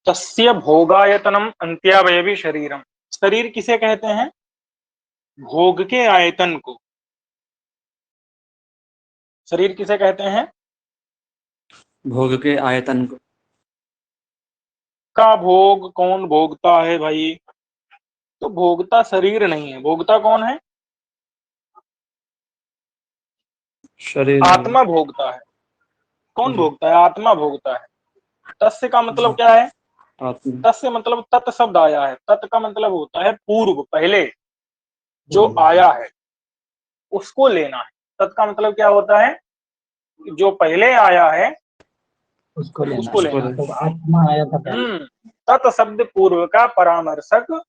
तस्य भोगायतनम अंत्यावयवी शरीरम। शरीर किसे कहते हैं? भोग के आयतन को। शरीर किसे कहते हैं? भोग के आयतन को। का भोग कौन भोगता है भाई? तो भोगता शरीर नहीं है, भोगता कौन है? शरीर आत्मा भोगता है। कौन जी भोगता है? आत्मा भोगता है। तस्य का मतलब जी क्या है? आत्मा। तस्य मतलब तत् शब्द आया है। तत् का मतलब होता है पूर्व, पहले जो आया है उसको लेना है। तत् का मतलब क्या होता है? जो पहले आया है उसको लेना उसको है। लेना है। तो आत्मा आया था पहले। तत् शब्द पूर्व का परामर्शक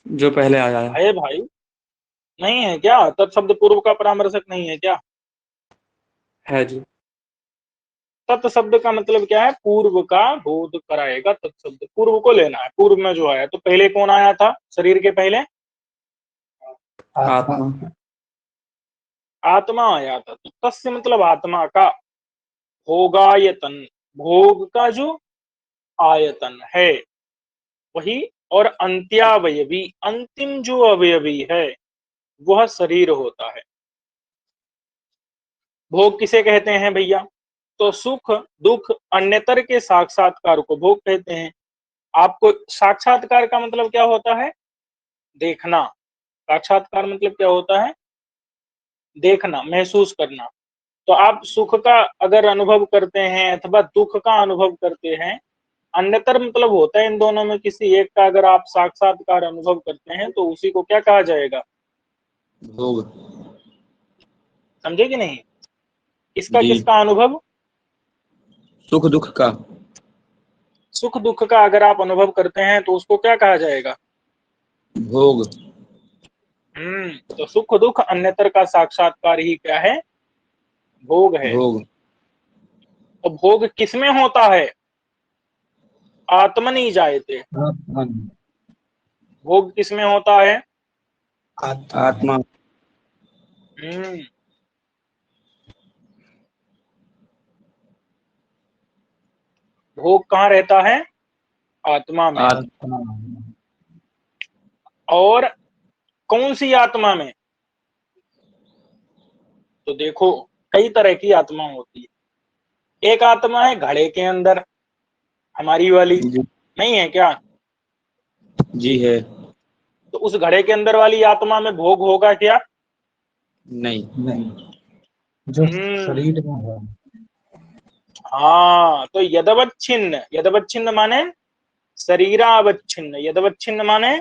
जो पहले आया है भाई। नहीं है क्या? तत् शब्द पूर्व का परामर्शक नहीं है क्या? है जी। तत् शब्द का मतलब क्या है? पूर्व का बोध कराएगा। तत् शब्द पूर्व को लेना है। पूर्व में जो आया, तो पहले कौन आया था शरीर के पहले? आत्मा। आत्मा। आत्मा आया था। तो तस्य मतलब आत्मा का भोगायतन, भोग का जो आयतन है वही, और अंत्यावयवी, अंतिम जो अवयवी है वह शरीर होता है। भोग किसे कहते हैं भैया? तो सुख दुख अन्यतर के साक्षात्कार को भोग कहते हैं। आपको साक्षात्कार का मतलब क्या होता है? देखना। साक्षात्कार मतलब क्या होता है? देखना, महसूस करना। तो आप सुख का अगर अनुभव करते हैं अथवा दुख का अनुभव करते हैं, अन्यतर मतलब होता है इन दोनों में किसी एक का अगर आप साक्षात्कार अनुभव करते हैं तो उसी को क्या कहा जाएगा? भोग। समझे कि नहीं? इसका जी। किसका अनुभव? सुख दुख का। सुख दुख का अगर आप अनुभव करते हैं तो उसको क्या कहा जाएगा? भोग। तो सुख दुख अन्यतर का साक्षात्कार ही क्या है? भोग है। भोग। तो भोग किसमें होता है? आत्मनि जायते। आत्मा। भोग किसमें होता है? आत्मा। हम्म भोग कहाँ रहता है? आत्मा में। आत्मा। और कौन सी आत्मा में? तो देखो, कई तरह की आत्मा होती है। एक आत्मा है घड़े के अंदर, हमारी वाली, जी, नहीं है क्या? जी है। तो उस घड़े के अंदर वाली आत्मा में भोग होगा क्या? नहीं। नहीं, जो हम्म शरीर में है। हाँ, तो यदवच्छिन्न, यदवच्छिन्न माने शरीरावच्छिन्न, यदवच्छिन्न माने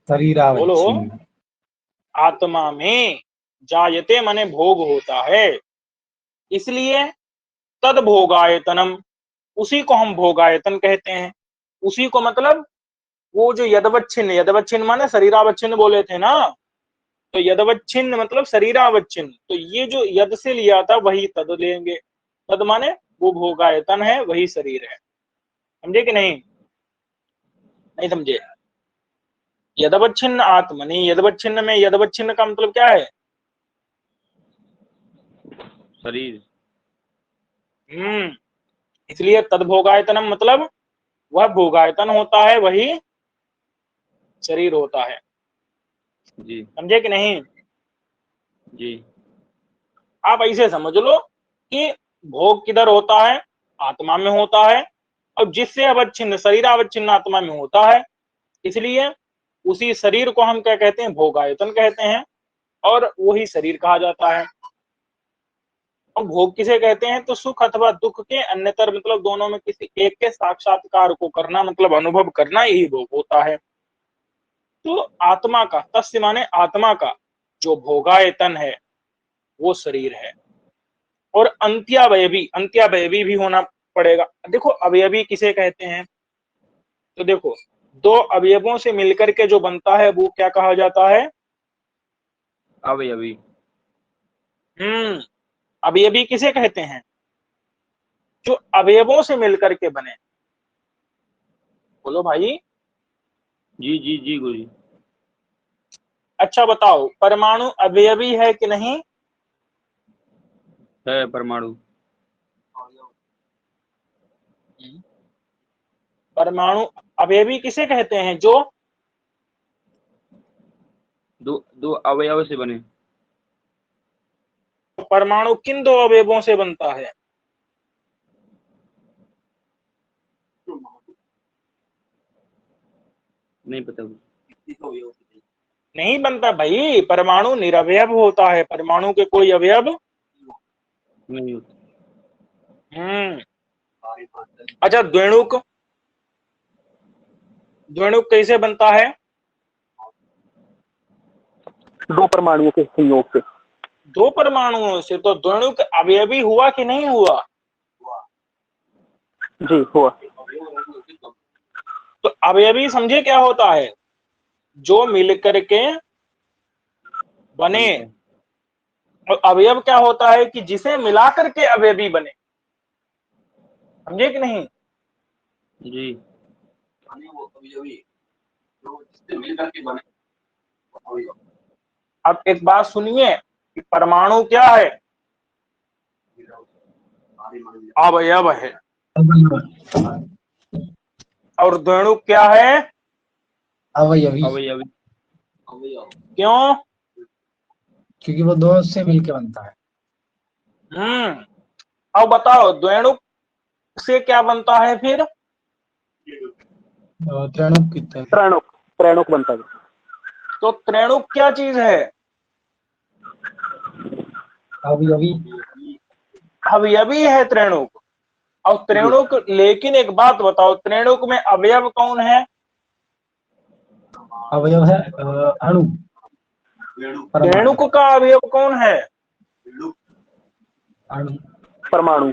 बोलो, शरीरावच्छिन्न। आत्मा में जायते माने भोग होता है। इसलिए तद भोगायतनम, उसी को हम भोगायतन कहते हैं। उसी को मतलब वो जो यदवच्छिन्न, यदवच्छिन्न माने शरीरावच्छिन्न बोले थे ना, तो यदवच्छिन्न मतलब शरीरावच्छिन्न। तो ये जो यद से लिया था वही तद लेंगे। तद माने वो भोगायतन है, वही शरीर है। समझे कि नहीं? नहीं समझे? यदवच्छिन्न आत्मनि, यदवच्छिन्न में यदवच्छिन्न का मतलब क्या है? शरीर। इसलिए तद भोगायतनम मतलब वह भोगायतन होता है, वही शरीर होता है। जी। समझे कि नहीं? जी। आप ऐसे समझ लो कि भोग किधर होता है? आत्मा में होता है, और जिससे अवच्छिन्न शरीर अवच्छिन्न आत्मा में होता है। इसलिए उसी शरीर को हम क्या कहते हैं? भोगायतन कहते हैं, और वही शरीर कहा जाता है। और भोग किसे कहते हैं? तो सुख अथवा दुख के अन्यतर मतलब दोनों में किसी एक के साक्षात्कार को करना, मतलब अनुभव करना, यही भोग होता है। तो आत्मा का, तस्य माने आत्मा का जो भोगायतन है वो शरीर है। और अंत्यावयवी, अंत्यावयवी भी होना पड़ेगा। देखो, अवयवी किसे कहते हैं? तो देखो, दो अवयवों से मिलकर के जो बनता है वो क्या कहा जाता है? अवयवी। अवयवी किसे कहते हैं? जो अवयवों से मिलकर के बने। बोलो भाई। जी जी जी गुरु जी। अच्छा बताओ, परमाणु अवयवी है कि नहीं? है परमाणु। परमाणु अवयवी किसे कहते हैं? जो दो दो अवयव से बने। परमाणु किन दो अवयवों से बनता है? नहीं पता। नहीं बनता भाई, परमाणु निरवयव होता है, परमाणु के कोई अवयव नहीं होता। अच्छा, द्विणुक, द्विणुक कैसे बनता है? दो परमाणुओं के संयोग से। दो परमाणुओं से। तो द्विणुक अवयवी हुआ कि नहीं हुआ? जी हुआ। तो अवयवी समझे क्या होता है? जो मिलकर के बने। और अवयव क्या होता है? कि जिसे मिलाकर के अवयवी बने। समझे कि नहीं? जी। अब एक बात सुनिए कि परमाणु क्या है? अवयव है। और द्विणुक क्या है? अवयवी। अवयवी। क्यों? क्योंकि वो दो से मिलके बनता है। अब बताओ द्विणुक से क्या बनता है फिर? त्रणुक की तरह। त्रैणुक, त्रैणुक बनता है। तो त्रिणुक क्या चीज है? अवयवी। अवयवी है त्रिणुक। और त्रिणुक, लेकिन एक बात बताओ, त्रिणुक में अवयव कौन है? अवयव है अणु। त्रिणुक का अवयव कौन है? अणु। परमाणु।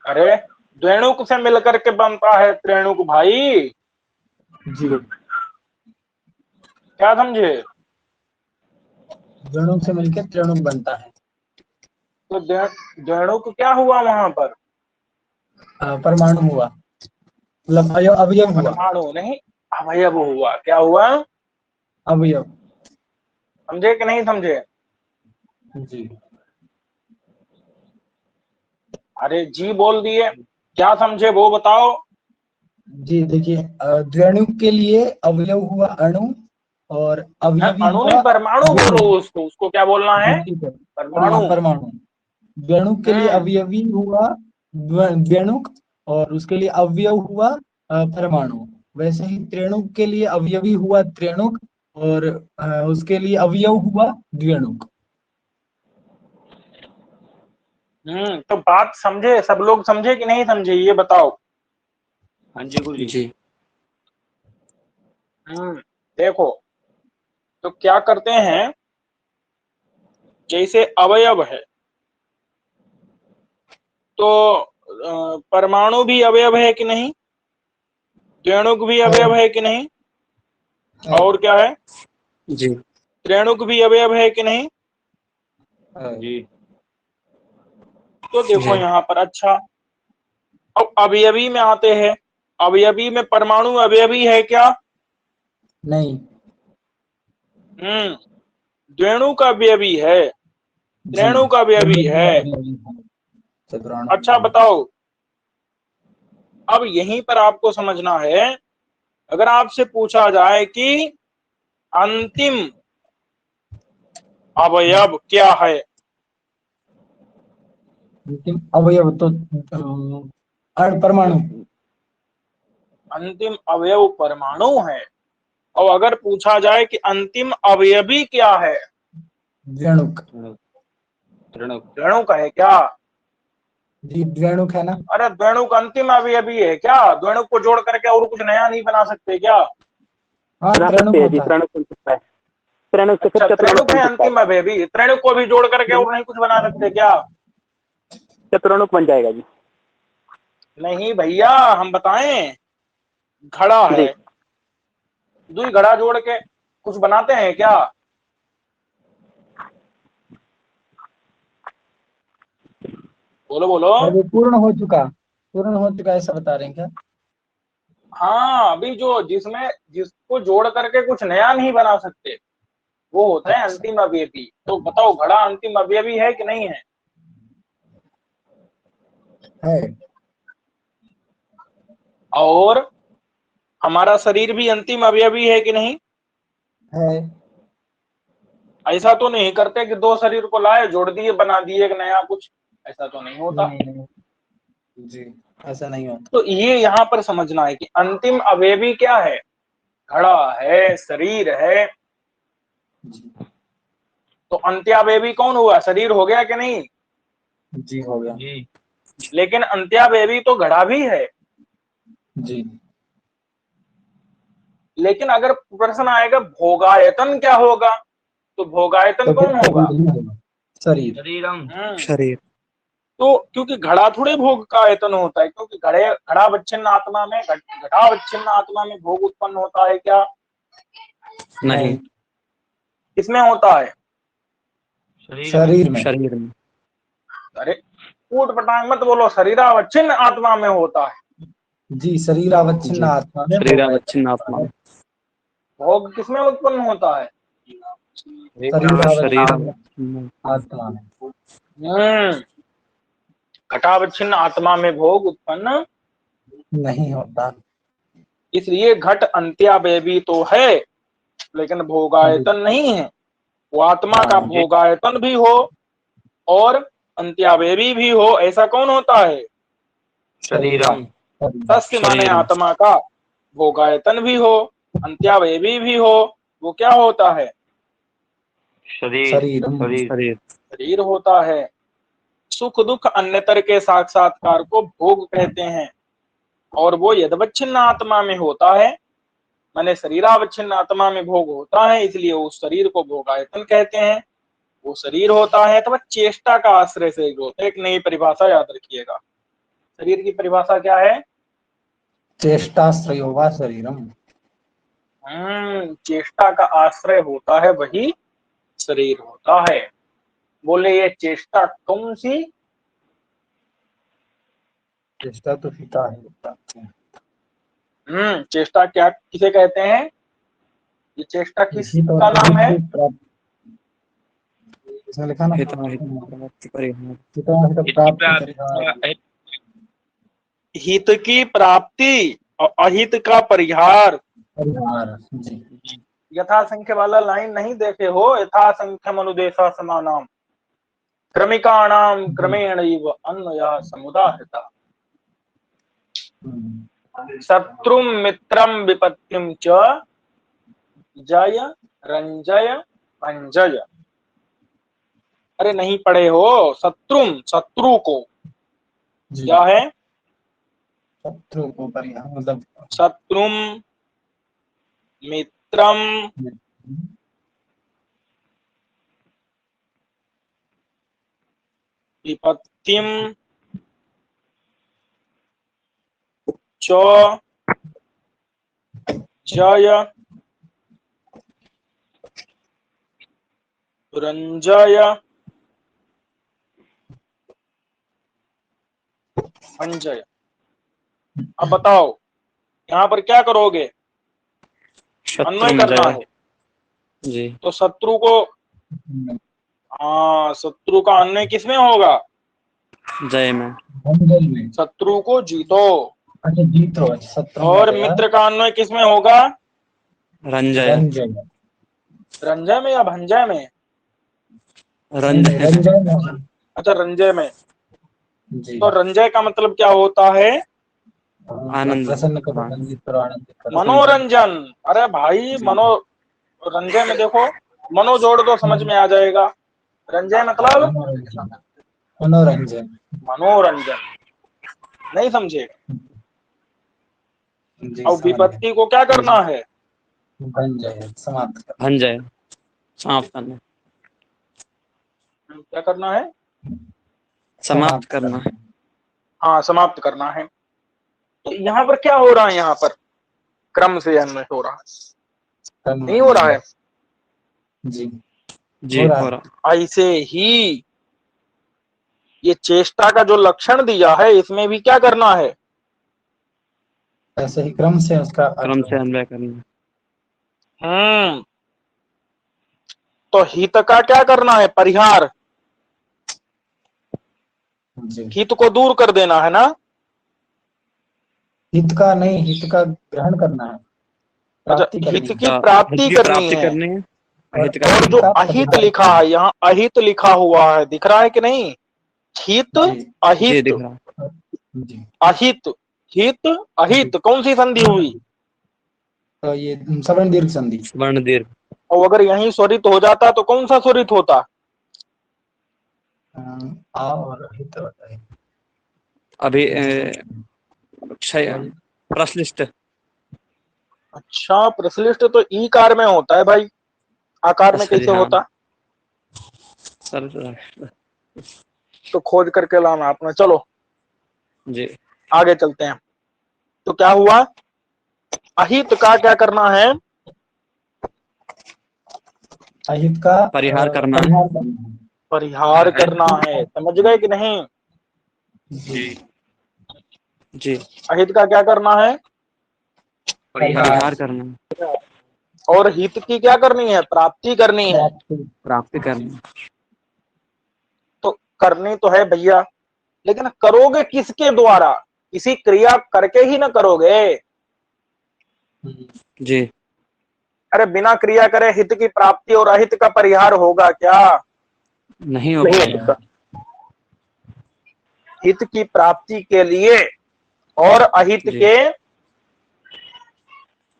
अरे द्विणुक से मिलकर के बनता है त्रिणुक भाई। जी। क्या समझे? द्विणुक से मिलके त्रिणुक बनता है। तो द्विणुक क्या हुआ वहां पर? परमाणु हुआ, मतलब अवयव हुआ। परमाणु नहीं, अवयव हुआ। क्या हुआ? अवयव। समझे कि नहीं समझे? जी। अरे जी बोल दिए, क्या समझे वो बताओ। जी देखिए, द्विणुक के लिए अवयव हुआ अणु, और अवयवी अणु नहीं, हुआ परमाणु बोलो द्विणुक। उसको, उसको क्या बोलना है? ठीक है। परमाणु। परमाणु। द्विणुक के लिए अवयवी हुआ द्विणुक, और उसके लिए अवयव हुआ परमाणु। वैसे ही त्रिणुक के लिए अवयवी हुआ त्रिणुक, और उसके लिए अवयव हुआ द्विणुक। तो बात समझे? सब लोग समझे कि नहीं समझे ये बताओ। हाँ जी गुरु जी। जी। देखो, तो क्या करते हैं, जैसे अवयव है तो परमाणु भी अवयव है कि नहीं? द्विणुक भी अवयव है कि नहीं? और क्या है? जी। त्रिणुक भी अवयव है कि नहीं? जी। तो देखो जी। यहाँ पर, अच्छा अब अवयवी में आते हैं। अवयवी में परमाणु अवयवी है क्या? नहीं। द्विणुक अवयवी है, त्रिणुक अवयवी है। अच्छा बताओ, अब यहीं पर आपको समझना है, अगर आपसे पूछा जाए कि अंतिम अवयव क्या है? अंतिम अवयव तो परमाणु। अंतिम अवयव परमाणु है। और अगर पूछा जाए कि अंतिम अवयवी क्या है? द्विणुक। त्रिणुक। द्विणुक है क्या? जी द्विणुक है ना। अरे द्विणुक अंतिम अवयवी है क्या? द्विणुक को जोड़ करके और कुछ नया नहीं बना सकते क्या? हाँ बना त्रिणुक सकते हैं जी, होता है। त्रैणुक बन सकता है। त्रैणुक से फिर अच्छा, चतुर्णुक त्रिणुक बन है सकता है। अंतिम अवयवी, त्रिणुक को भी जोड़ करके और नहीं कुछ बना सकते क्या? चतुर्णुक बन जाएगा जी। नहीं भैया, हम बताएं, घड़ा जी। है, दुई घड़ा जोड़ के कुछ बनाते हैं क्या? बोलो बोलो। और वो पूर्ण हो चुका ऐसा बता रहे हैं क्या? हाँ, अभी जो जिसमें जिसको जोड़ करके कुछ नया नहीं बना सकते वो होता है अच्छा। अंतिम अवयवी। तो बताओ, घड़ा अंतिम अवयवी है कि नहीं है? है। और हमारा शरीर भी अंतिम अवयवी है कि नहीं? है। ऐसा तो नहीं करते कि दो शरीर को लाए जोड़ दिए बना दिए एक नया कुछ, ऐसा तो नहीं होता। नहीं, जी, ऐसा नहीं होता। तो ये यहाँ पर समझना है कि अंतिम अवयवी क्या है? घड़ा है, शरीर है। जी, तो अंत्यावयवी कौन हुआ? शरीर हो गया कि नहीं? जी हो गया। जी लेकिन अंत्यावयवी तो घड़ा भी है। जी, लेकिन अगर प्रश्न आएगा भोगायतन क्या होगा, तो भोगायतन तो फिर कौन होगा? शरीर ही होगा। शरीर। शरीरम। शरीर। तो क्योंकि घड़ा थोड़े भोग का आयतन होता है, क्योंकि घड़ावच्छिन्न आत्मा में घटावच्छिन्न आत्मा में भोग उत्पन्न होता है क्या? नहीं। किसमें होता है? शरीर में। शरीर में। अरे ऊट पटांग मत बोलो, शरीरावच्छिन्न आत्मा में होता है। जी, शरीरावच्छिन्न जी। आत्मा में शरीरावच्छिन्न आत्मा में। भोग किसमें उत्पन्न होता है? शरीरावच्छिन्न आत्मा में। घटावच्छिन्न आत्मा में भोग उत्पन्न नहीं होता। इसलिए घट अंत्यावयवी तो है लेकिन भोगायतन नहीं है। वो आत्मा का हाँ, भोगायतन भी हो और अंत्यावयवी भी हो, ऐसा कौन होता है? शरीरम। तस्य माने शरीरम। आत्मा का भोगायतन भी हो अंत्यावयवी भी हो, वो क्या होता है? शरीर। शरीर। शरीर। शरीर होता है। सुख दुख अन्यतर के साक्षात्कार को भोग कहते हैं और वो यदवच्छिन्न आत्मा में होता है, माने शरीरावच्छिन्न आत्मा में भोग होता है, इसलिए उस शरीर को भोगायतन कहते हैं। वो शरीर होता है तो चेष्टा का आश्रय से होता है। एक नई परिभाषा याद रखिएगा, शरीर की परिभाषा क्या है? चेष्टाश्रयो वा शरीरम। चेष्टा का आश्रय होता है वही शरीर होता है। बोले ये चेष्टा कौन सी? चेष्टा तो पिता है। चेष्टा क्या किसे कहते हैं? ये चेष्टा हित और किसका नाम है? अहित प्राप्त। इसमें लिखा ना हिताहित प्राप्ति परिहार। हिताहित प्राप्ति परिहार। हित की प्राप्ति और अहित का परिहार। परिहार। जी। यथा संख्य वाला लाइन नहीं देखे हो? यथा संख्यम अनुदेशा समानाम क्रमिकाणाम क्रमेण इव अन्वयः समुदाहृतः शत्रुम मित्रम विपत्तिम च जय रंजय भंजय। अरे नहीं पढ़े हो? शत्रुम, शत्रु को जी। क्या है? शत्रु को परिहार मतलब शत्रुम मित्रम विपत्तिम च जय रंजय भंजय। अब बताओ यहाँ पर क्या करोगे? अन्वय शत्रु करना जय। है। जी। तो शत्रु को, हाँ, शत्रु का अन्वय किसमें होगा? जय में। भंजन में। शत्रु को जीतो। अच्छा, जीतो। शत्रु और में मित्र का अन्वय किसमें होगा? रंजय। रंजय। रंजय में या भंजय में? रंजय। रंजय में। अच्छा, रंजय में। जी। तो रंजय का मतलब क्या होता है? आनंद। प्रसन्न करो, रंजित करो, आनंदित करो। मनोरंजन। अरे भाई रंजय में देखो, मनो जोड़ दो समझ में आ जाएगा। रंजय मतलब मनोरंजन। मनोरंजन। नहीं समझे? जी, और समझ विपत्ति को क्या करना है? भंजय समाप्त कर। भंजय समाप्त करना। क्या करना है? समाप्त करना है। हाँ, समाप्त करना है। तो यहाँ पर क्या हो रहा है? यहाँ पर क्रम से अन्वय हो रहा है, नहीं हो रहा है? जी। जी हो रहा। ऐसे ही ये चेष्टा का जो लक्षण दिया है इसमें भी क्या करना है? ऐसे ही क्रम से उसका क्रम से अन्वय करना। तो हित का क्या करना है? परिहार। जी। हित को दूर कर देना है ना। हित का नहीं, हित का ग्रहण करना है, अच्छा, प्राप्ति हित करनी की है। प्राप्ति हित की करनी प्राप्ति है। करनी है, और अहित का और ग्रहण जो का अहित परिहार लिखा करना है यहाँ, अहित लिखा हुआ है, दिख रहा है कि नहीं? हित जी। जी अहित, दिख रहा। जी। अहित, हित अहित, कौन सी संधि हुई? तो ये सवर्ण दीर्घ संधि। वर्ण दीर्घ। और अगर यहीं स्वरित हो जाता तो कौन सा स्वरित होता? आ और हित होता है। अभी क्षय प्रश्लिष्ट। अच्छा, प्रश्लिष्ट तो ई कार में होता है भाई, आकार में सॉरी कैसे हाँ होता? सर। तो खोज करके लाना आपने। चलो जी आगे चलते हैं। तो क्या हुआ? अहित का क्या करना है? अहित का परिहार करना है। परिहार करना है। परिहार करना है। समझ गए कि नहीं? जी। जी अहित का क्या करना है? परिहार करना है, और हित की क्या करनी है? प्राप्ति करनी है। प्राप्ति। प्राप्ति करना। तो करनी तो है भैया, लेकिन करोगे किसके द्वारा? किसी क्रिया करके ही ना करोगे। जी अरे बिना क्रिया करे हित की प्राप्ति और अहित का परिहार होगा क्या? नहीं हो नहीं हो पाएगा। सकता। हित की प्राप्ति के लिए और अहित जी के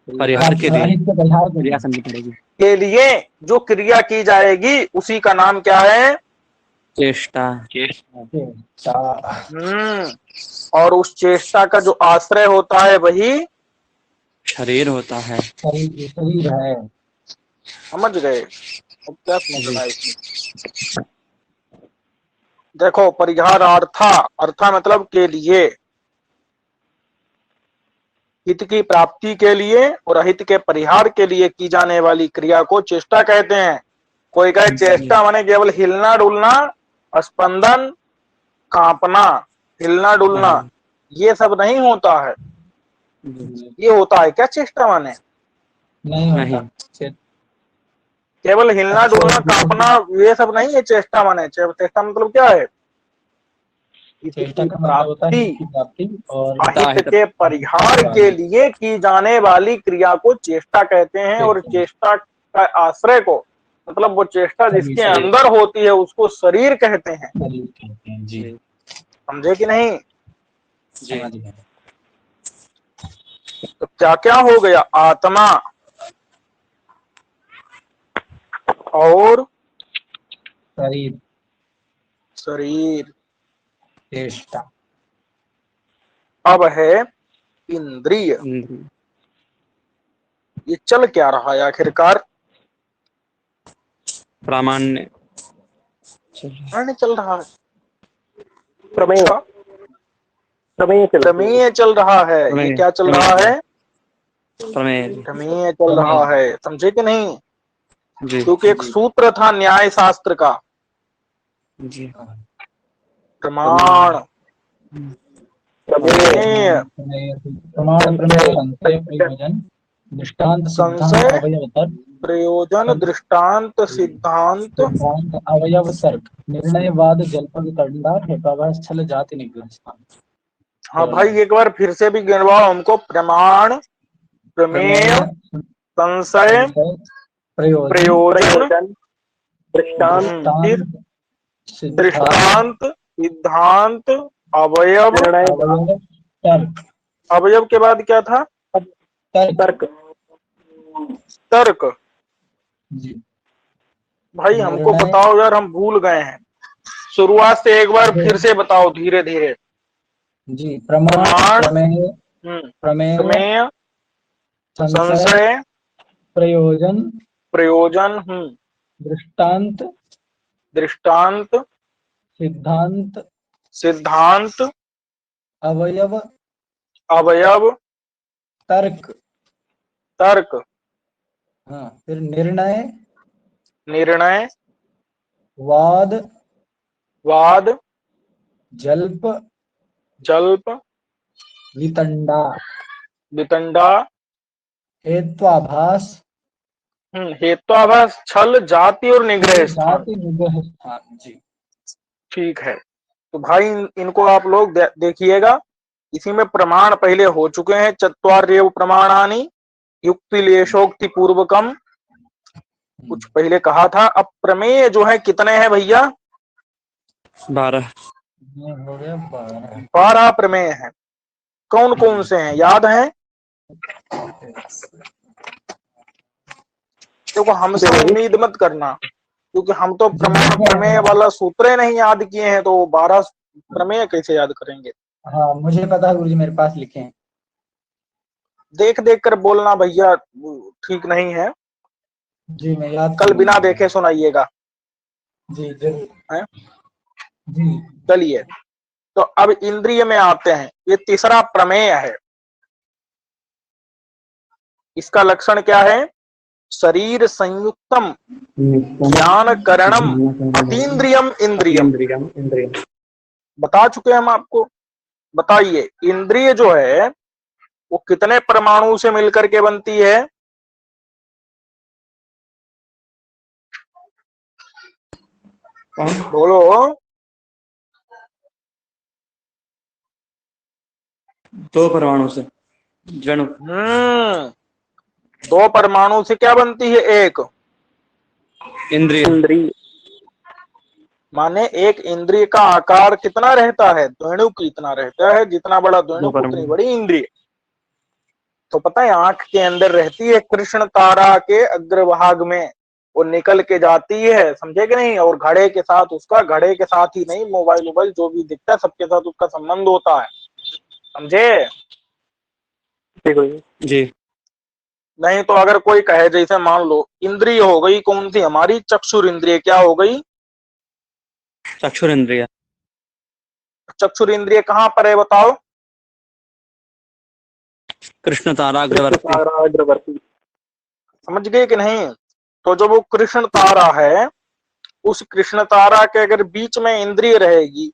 परिहार के लिए अहित के परिहार के क्रिया लिए। करनी पड़ेगी। के लिए जो क्रिया की जाएगी उसी का नाम क्या है? चेष्टा। और उस चेष्टा का जो आश्रय होता है वही शरीर होता है। शरीर है। समझ गए? अब क्या जी समझना है इसमें? देखो, परिहारार्था, अर्था मतलब के लिए, हित की प्राप्ति के लिए और अहित के परिहार के लिए की जाने वाली क्रिया को चेष्टा कहते हैं। कोई कहे चेष्टा माने केवल हिलना डुलना, स्पंदन, कांपना, हिलना डुलना, ये सब नहीं होता है। ये होता है क्या चेष्टा माने? नहीं नहीं। होता। केवल हिलना डुलना कांपना ये सब नहीं है चेष्टा माने। चेष्टा मतलब क्या है? हित चेष्टा की का मतलब होता है हित की प्राप्ति प्राप्ति और अहित के परिहार के लिए की जाने वाली क्रिया को चेष्टा कहते हैं। और चेष्टा का आश्रय को, मतलब वो चेष्टा जिसके अंदर होती है उसको शरीर कहते हैं। शरीर कहते हैं। जी। समझे कि नहीं? जी समझ गए। तो क्या क्या हो गया? आत्मा और शरीर, शरीर। चेष्टा। अब है इंद्रिय। ये चल क्या रहा है आखिरकार? प्रामाण्य नहीं चल रहा है। प्रमेय, अच्छा, प्रमेय चल रही है। प्रमेय चल रहा है। ये क्या चल रहा है? प्रमेय। प्रमेय चल रहा है। समझे कि नहीं? जी क्योंकि एक सूत्र था न्याय शास्त्र का, जी प्रमाण, प्रमेय, प्रमाण, प्रमेय, संशय, प्रयोजन, दृष्टांत, सिद्धांत, संशय, अवयव तर्क, प्रयोजन, दृष्टांत, सिद्धांत, सिद्धांत, अवयव तर्क, निर्णय, वाद, जल्पन, कंडा, हेपावह, छल, जाति, निग्रह स्थान। हाँ भाई एक बार फिर से भी गिनवाओ हमको। प्रमाण, प्रमेय, संशय, प्रयोजन, फिर दृष्टांत, सिद्धांत, अवयव, तर्क। अवयव के बाद क्या था? तर्क। तर्क। जी। भाई हमको बताओ यार, हम भूल गए हैं। शुरुआत से एक बार फिर से बताओ धीरे धीरे। जी। प्रमाण, प्रमेय, प्रमेय, संशय, प्रयोजन, प्रयोजन, दृष्टांत, दृष्टांत, सिद्धांत, सिद्धांत, अवयव, अवयव, तर्क। तर्क। हाँ, फिर निर्णय, निर्णय, वाद, वाद, जल्प, जल्प, वितंडा, वितंडा, हेत्वाभास, हेत्वाभास, छल, जाति और निग्रह स्थान। जाति, निग्रह स्थान। जी। ठीक है। तो भाई इनको आप लोग देखिएगा, इसी में प्रमाण पहले हो चुके हैं। चत्वार्येव प्रमाणानि युक्ति लेशोक्ति पूर्वकम, कुछ पहले कहा था। अब प्रमेय जो है कितने हैं भैया? 12। हो गया 12। 12 प्रमेय हैं। कौन कौन से हैं, याद हैं? देखो हमसे उम्मीद मत करना, क्योंकि हम तो प्रमेय वाला सूत्र नहीं याद किए हैं, तो 12 प्रमेय कैसे याद करेंगे? हाँ मुझे पता है गुरुजी, मेरे पास लिखे हैं। देख देख कर बोलना भैया ठीक नहीं है। जी मैं याद कल बिना करूंगा। देखे सुनाइएगा। जी जरूर। हैं? जी चलिए, तो अब इंद्रिय में आते हैं। ये तीसरा प्रमेय है। इसका लक्षण क्या है? शरीर संयुक्तम ज्ञान करणम अतीन्द्रियम इंद्रियम। बता चुके हम आपको। बताइए, इंद्रिय जो है वो कितने परमाणु से मिलकर के बनती है? बोलो। 2 परमाणु से जणु। 2 परमाणु से क्या बनती है? एक इंद्रिय। इंद्रिय। माने एक इंद्रिय का आकार कितना रहता है? द्वैणुक इतना रहता है। जितना बड़ा द्वैणुक उतनी बड़ी इंद्रिय। तो पता है आंख के अंदर रहती है कृष्ण तारा के अग्रभाग में, वो निकल के जाती है, समझे कि नहीं? और घड़े के साथ उसका, घड़े के साथ ही नहीं, मोबाइल मोबाइल जो भी दिखता है सबके साथ उसका संबंध होता है, समझे? जी। नहीं तो अगर कोई कहे, जैसे मान लो इंद्रिय हो गई कौन सी हमारी? चक्षुर इंद्रिय। क्या हो गई? चक्षुर इंद्रिय। चक्षुर इंद्रिय कहाँ पर है बताओ? कृष्ण तारा अग्रवर्ती। समझ गए कि नहीं? तो जो वो कृष्ण तारा है, उस कृष्ण तारा के अगर बीच में इंद्रिय रहेगी,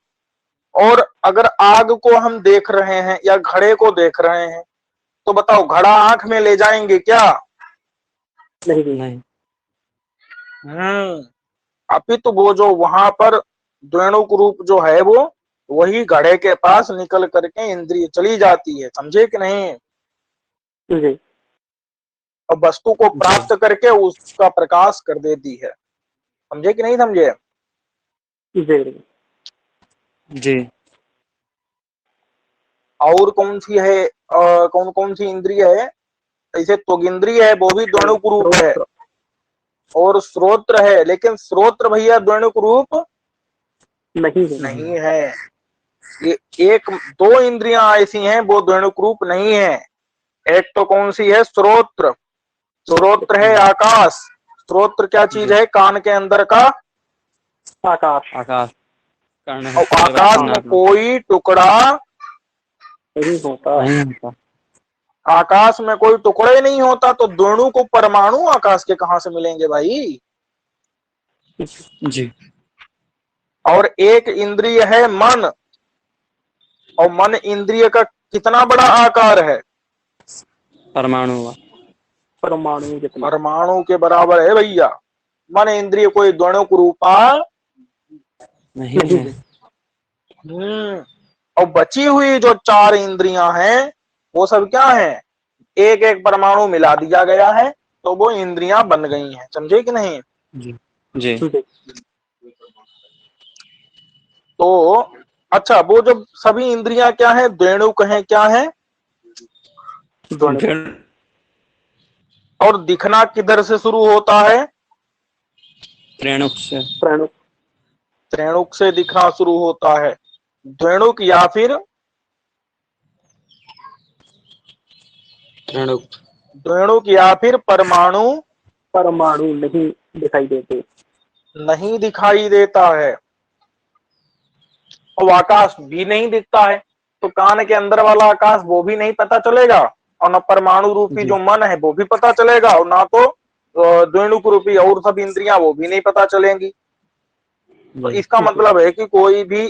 और अगर आग को हम देख रहे हैं या घड़े को देख रहे हैं, तो बताओ घड़ा आंख में ले जाएंगे क्या? नहीं। अपितु वो जो वहां पर द्वैणुक रूप जो है वो वही घड़े के पास निकल करके इंद्रिय चली जाती है, समझे कि नहीं? और वस्तु को प्राप्त करके उसका प्रकाश कर देती है, समझे कि नहीं समझे? जी। और कौन सी है? कौन कौन सी इंद्रिय है? ऐसे त्वगिंद्रिय है, वो भी द्वैणुक रूप है। और श्रोत्र है, लेकिन श्रोत्र भैया द्वैणुक रूप नहीं है। ये एक दो इंद्रियां ऐसी हैं वो द्वैणुक रूप नहीं है। एक तो कौन सी है? श्रोत्र। श्रोत्र है आकाश। श्रोत्र क्या चीज है? कान के अंदर का आकाश। और आकाश में कोई टुकड़ा नहीं होता। आकाश में कोई टुकड़े नहीं होता, तो दोनों को परमाणु आकाश के कहां से मिलेंगे भाई? जी। और एक इंद्रिय है मन, और मन इंद्रिय का कितना बड़ा आकार है? परमाणु परमाणु के बराबर है भैया। मन इंद्रिय कोई द्वैणुक रूपा नहीं है। और बची हुई जो 4 इंद्रियां हैं वो सब क्या है? एक एक परमाणु मिला दिया गया है तो वो इंद्रियां बन गई हैं, समझे कि नहीं? जी। तो अच्छा, वो जो सभी इंद्रियां क्या है? द्वैणुक हैं। क्या है? और दिखना किधर से शुरू होता है? त्रेणुक से। त्रेणुक से दिखना शुरू होता है। द्वैणुक या फिर द्वैणुक या फिर परमाणु नहीं दिखाई देते। नहीं दिखाई देता है। और आकाश भी नहीं दिखता है, तो कान के अंदर वाला आकाश वो भी नहीं पता चलेगा, और न परमाणु रूपी जो मन है वो भी पता चलेगा, और ना तो द्वैणुक रूपी और सब इंद्रियां वो भी नहीं पता चलेंगी। तो इसका मतलब है कि कोई भी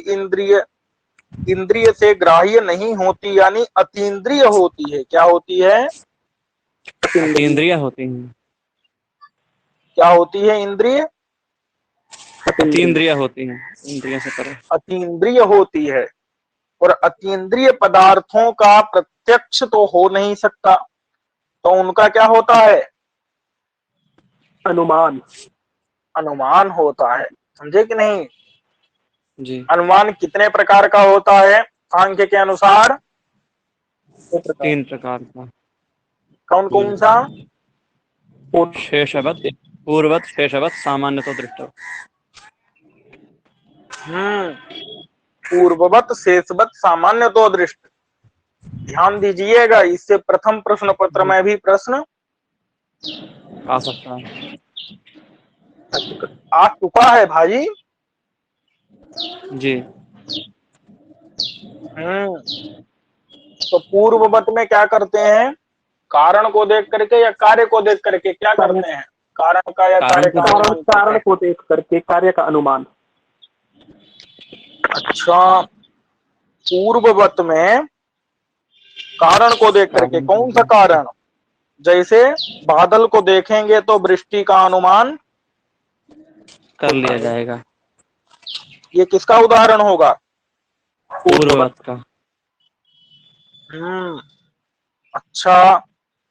इंद्रिय से ग्राह्य नहीं होती, यानी अतीन्द्रिय होती है। क्या होती है? इंद्रियां होती हैं। क्या होती है? इंद्रिय अतीन्द्रिय होती हैं, इंद्रियों से परे। अतीन्द्रिय होती है, और अतीन्द्रिय पदार्थों का प्रत्यक्ष तो हो नहीं सकता, तो उनका क्या होता है? अनुमान। अनुमान होता है। समझे कि नहीं? जी। अनुमान कितने प्रकार का होता है सांख्य के अनुसार? 3 प्रकार का। कौन कौन सा? शेषवत, पूर्ववत, शेषवत, सामान्य तो दृष्ट। पूर्ववत, शेषवत, सामान्य तो दृष्ट। ध्यान दीजिएगा, इससे प्रथम प्रश्न पत्र में भी प्रश्न आ सकता है। आ चुका है भाई। जी। तो पूर्ववत में क्या करते हैं? कारण को देख करके या कार्य को देख करके क्या करते हैं? कारण का या कार्य का अनुमान करते कारण हैं। को देख करके कार्य का अनुमान। अच्छा, पूर्ववत में कारण को देख करके, कौन सा कारण? जैसे बादल को देखेंगे तो वृष्टि का अनुमान कर लिया जाएगा। ये किसका उदाहरण होगा? पूर्ववत का। अच्छा,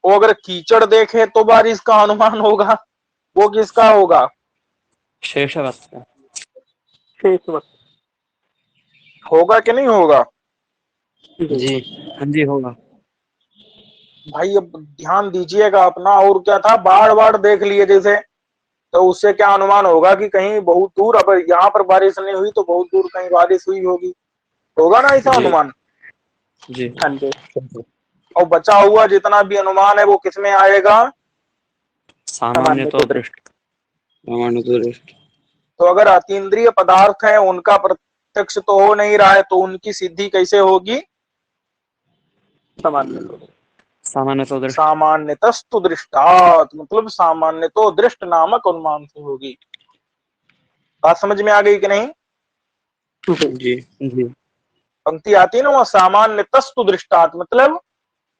वो अगर कीचड़ देखे तो बारिश का अनुमान होगा, वो किसका होगा? शेषवत का। शेषवत। होगा कि नहीं होगा? जी। हाँ जी, होगा। भाई अब ध्यान दीजिएगा अपना। और क्या था? बाढ़ बाढ़ देख लिए जैसे, तो उससे क्या अनुमान होगा कि कहीं बहुत दूर, अब यहाँ पर बारिश नहीं हुई तो बहुत दूर कहीं बारिश हुई होगी, होगा ना ऐसा जी। अनुमान? जी। हाँ जी। और बचा हुआ जितना भी अनुमान है वो किसमें आएगा? सामान्य तो दृष्ट। सामान्य तो दृष्ट। तो अगर अतीन्द्रिय पदार्थ है, उनका प्रत्यक्ष तो हो नहीं रहा है, तो उनकी सिद्धि कैसे होगी? सामान्य तो दृष्ट। सामान्यतस्तु दृष्टात्, मतलब सामान्य तो दृष्ट नामक अनुमान से होगी। बात समझ में आ गई कि नहीं? जी। जी। पंक्ति आती है ना, वो सामान्यतस्तु दृष्टात्, मतलब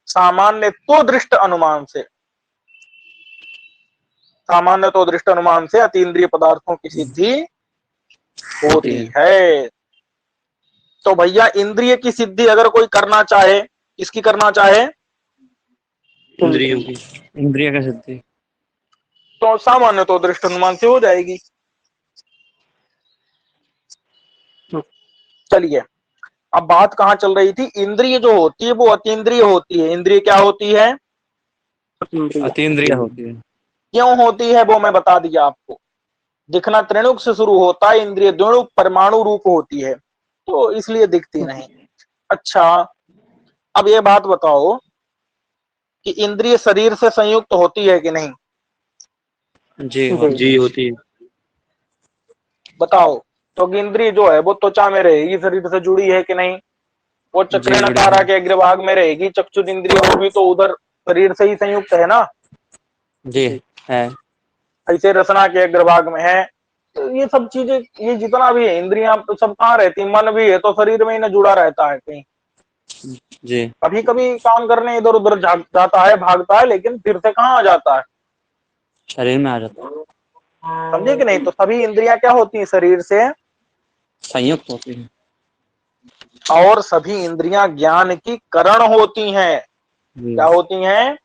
सामान्य तो दृष्ट अनुमान से, सामान्य तो दृष्ट अनुमान से अतीन्द्रिय पदार्थों की सिद्धि होती है। तो भैया इंद्रिय की सिद्धि अगर कोई करना चाहे, किसकी करना चाहे? इंद्रियों की। इंद्रिय का सिद्धि तो सामान्य तो दृष्ट अनुमान से हो जाएगी। चलिए, अब बात कहाँ चल रही थी? इंद्रिय जो होती है वो अतीन्द्रिय होती है। इंद्रिय क्या होती है? अतीन्द्रिय होती है। क्यों होती है वो मैं बता दिया आपको। दिखना त्रिणुक से शुरू होता है, इंद्रिय द्विणुक परमाणु रूप होती है, तो इसलिए दिखती नहीं। अच्छा, अब ये बात बताओ कि इंद्रिय शरीर से संयुक्त होती है कि नहीं? जी होती है। बताओ। तो इंद्रिय जो है वो त्वचा में रहेगी, शरीर से जुड़ी है कि नहीं? वो चक्र नकारा के अग्रभाग में रहेगी। चक्षुर इंद्रिय होगी तो उधर शरीर से ही संयुक्त है ना? जी है। ऐसे रसना के अग्रभाग में है। तो ये सब चीजें, ये जितना भी है इंद्रियां, तो सब कहाँ रहती? मन भी है तो शरीर में ही ना जुड़ा रहता है कहीं। जी। कभी कभी काम करने इधर उधर जाता है, भागता है, लेकिन फिर से कहाँ आ जाता है? शरीर में आ जाता है। समझे कि नहीं? तो सभी इंद्रियां क्या होती हैं? शरीर से संयुक्त होती है। और सभी इंद्रियां ज्ञान की करण होती हैं। क्या होती हैं?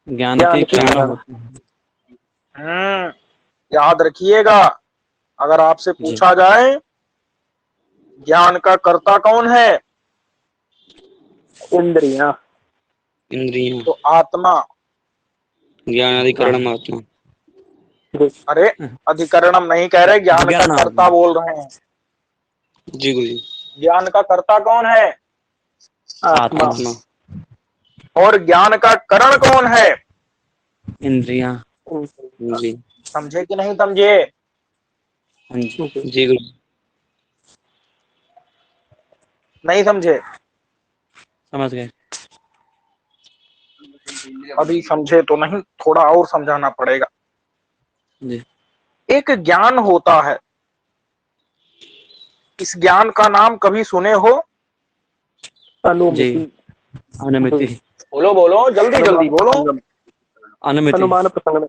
ज्ञान की करण होती है। याद रखिएगा, अगर आपसे पूछा जाए ज्ञान का कर्ता कौन है? इंद्रियां। इंद्रियां तो आत्मा। ज्ञान अधिकरणम आत्मा। अरे अधिकरणम नहीं कह रहे, ज्ञान का कर्ता बोल रहे हैं। जी गुरु जी। ज्ञान का कर्ता कौन है? आत्मा। और ज्ञान का करण कौन है? इंद्रियां। जी। समझे कि नहीं समझे? जी गुरु। नहीं समझे? समझ गए। अभी समझे तो नहीं, थोड़ा और समझाना पड़ेगा। जी। एक ज्ञान होता है, इस ज्ञान का नाम कभी सुने हो? अनुमिति। अनुमिति। बोलो बोलो, जल्दी जल्दी बोलो। अनुमिति। अनुमान प्रसंग।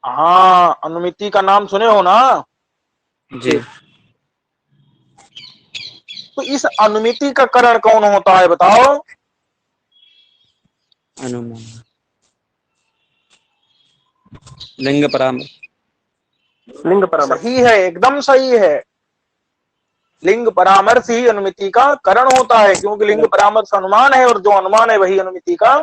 हाँ, अनुमिति का नाम सुने हो ना? जी। तो इस अनुमिति का करण कौन होता है बताओ? अनुमान। लिंग परामर्श। लिंग परामर्श। सही है, एकदम सही है। लिंग परामर्श ही अनुमिति का करण होता है, क्योंकि लिंग परामर्श अनुमान है और जो अनुमान है वही अनुमिति का